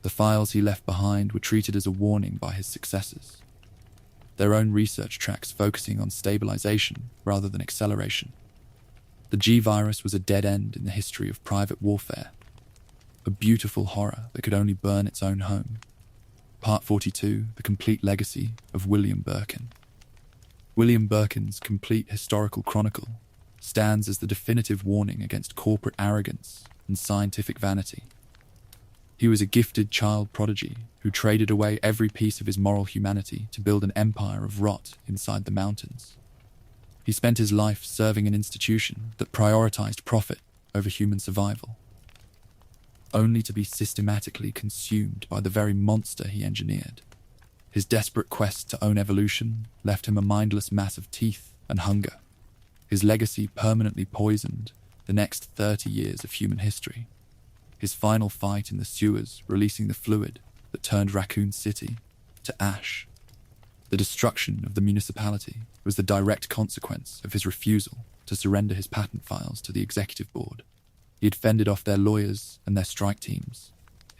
The files he left behind were treated as a warning by his successors, their own research tracks focusing on stabilization rather than acceleration. The G-virus was a dead end in the history of private warfare, a beautiful horror that could only burn its own home. Part 42, The Complete Legacy of William Birkin. William Birkin's complete historical chronicle stands as the definitive warning against corporate arrogance and scientific vanity. He was a gifted child prodigy who traded away every piece of his moral humanity to build an empire of rot inside the mountains. He spent his life serving an institution that prioritized profit over human survival, only to be systematically consumed by the very monster he engineered. His desperate quest to own evolution left him a mindless mass of teeth and hunger. His legacy permanently poisoned the next 30 years of human history. His final fight in the sewers, releasing the fluid that turned Raccoon City to ash. The destruction of the municipality was the direct consequence of his refusal to surrender his patent files to the executive board. He had fended off their lawyers and their strike teams,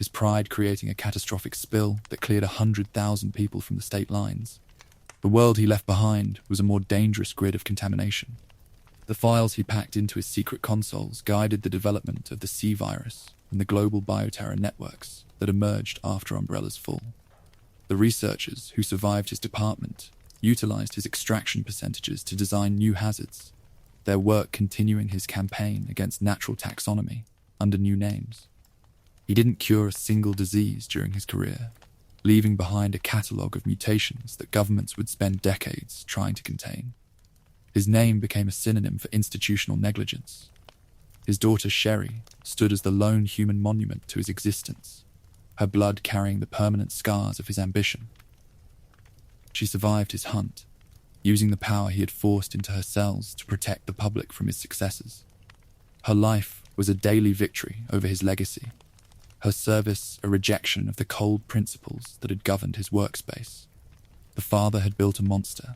his pride creating a catastrophic spill that cleared 100,000 people from the state lines. The world he left behind was a more dangerous grid of contamination. The files he packed into his secret consoles guided the development of the C-virus and the global bioterror networks that emerged after Umbrella's fall. The researchers who survived his department utilized his extraction percentages to design new hazards, their work continuing his campaign against natural taxonomy under new names. He didn't cure a single disease during his career, leaving behind a catalogue of mutations that governments would spend decades trying to contain. His name became a synonym for institutional negligence. His daughter Sherry stood as the lone human monument to his existence, her blood carrying the permanent scars of his ambition. She survived his hunt, using the power he had forced into her cells to protect the public from his successors. Her life was a daily victory over his legacy, her service a rejection of the cold principles that had governed his workspace. The father had built a monster,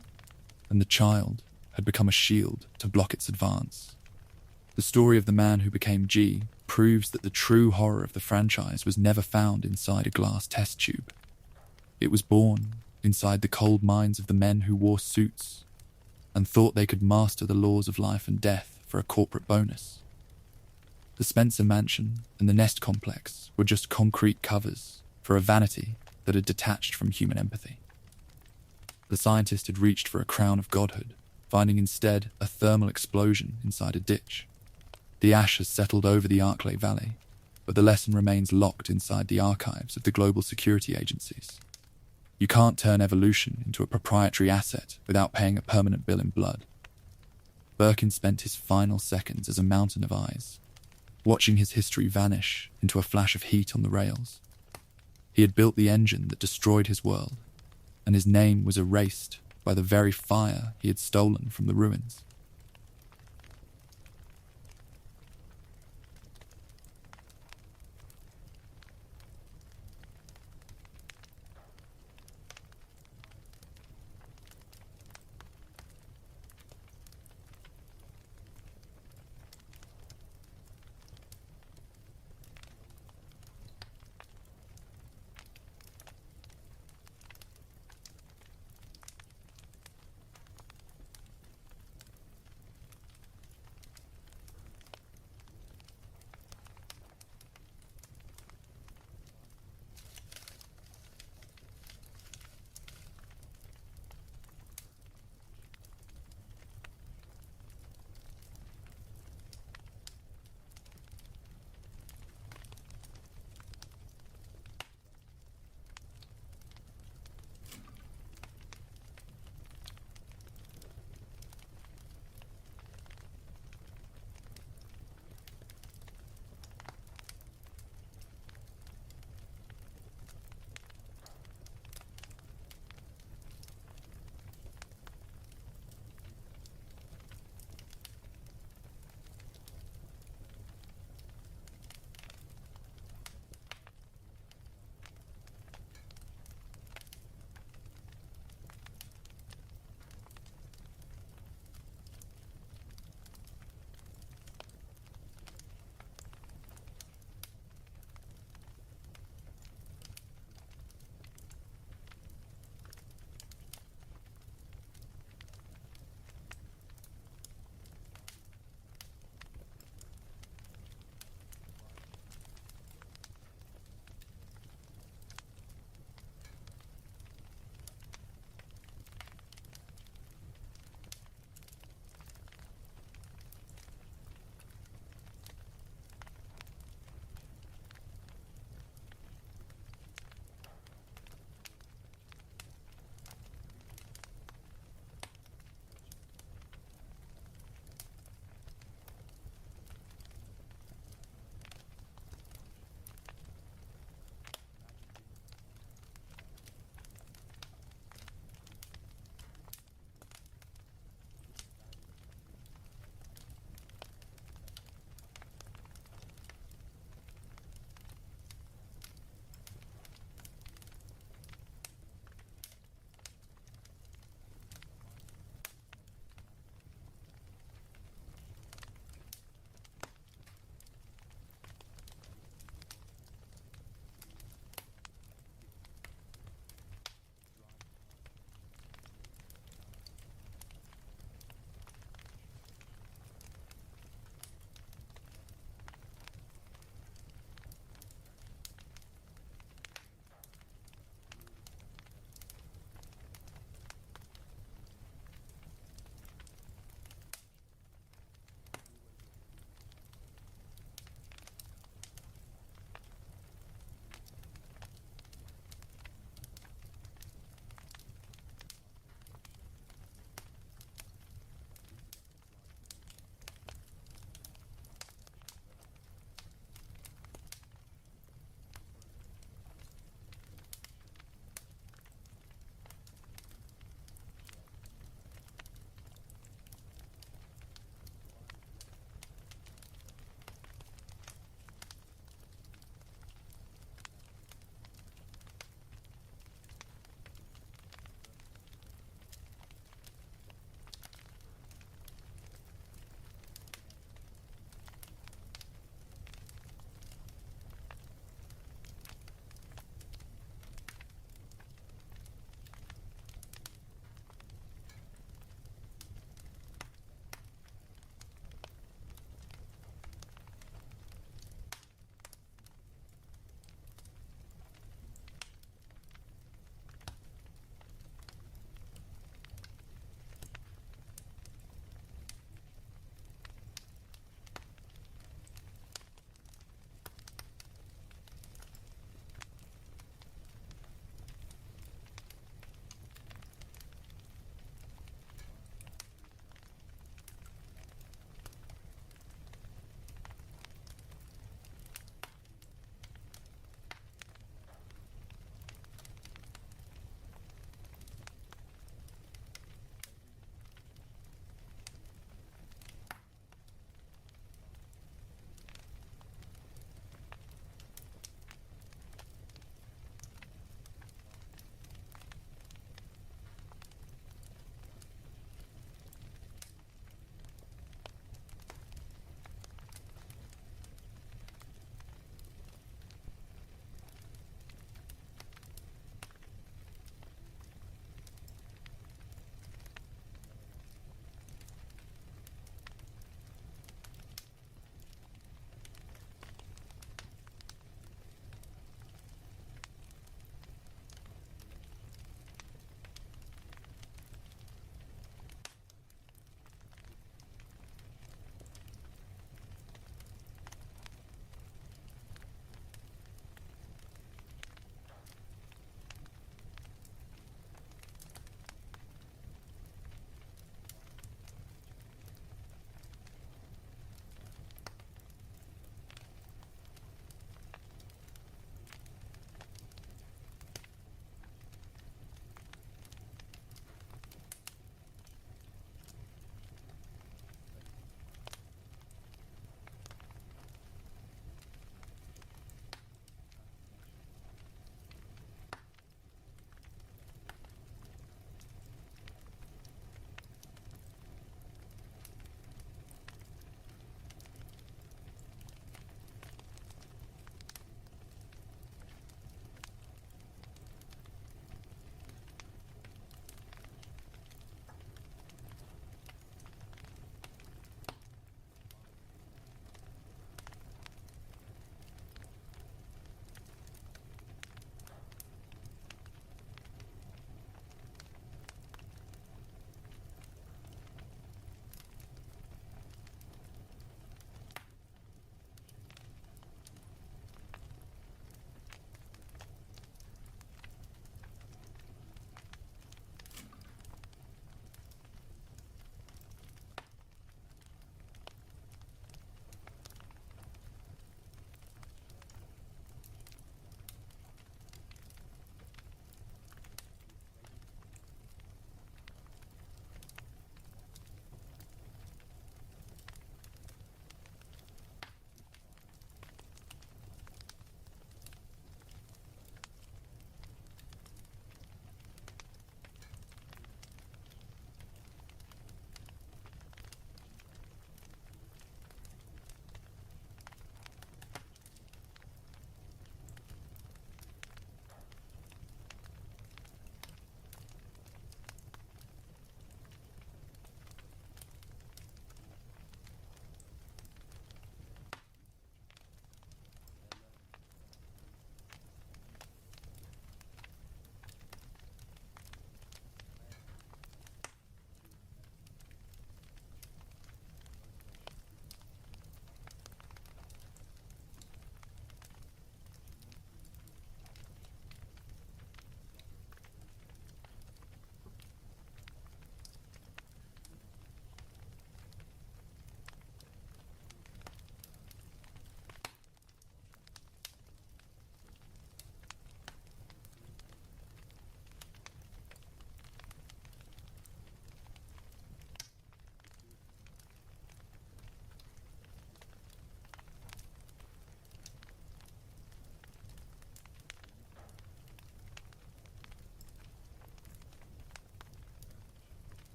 and the child had become a shield to block its advance. The story of the man who became G proves that the true horror of the franchise was never found inside a glass test tube. It was born inside the cold minds of the men who wore suits and thought they could master the laws of life and death for a corporate bonus. The Spencer Mansion and the Nest Complex were just concrete covers for a vanity that had detached from human empathy. The scientist had reached for a crown of godhood, finding instead a thermal explosion inside a ditch. The ash has settled over the Arklay Valley, but the lesson remains locked inside the archives of the global security agencies. You can't turn evolution into a proprietary asset without paying a permanent bill in blood. Birkin spent his final seconds as a mountain of eyes, watching his history vanish into a flash of heat on the rails. He had built the engine that destroyed his world, and his name was erased by the very fire he had stolen from the ruins.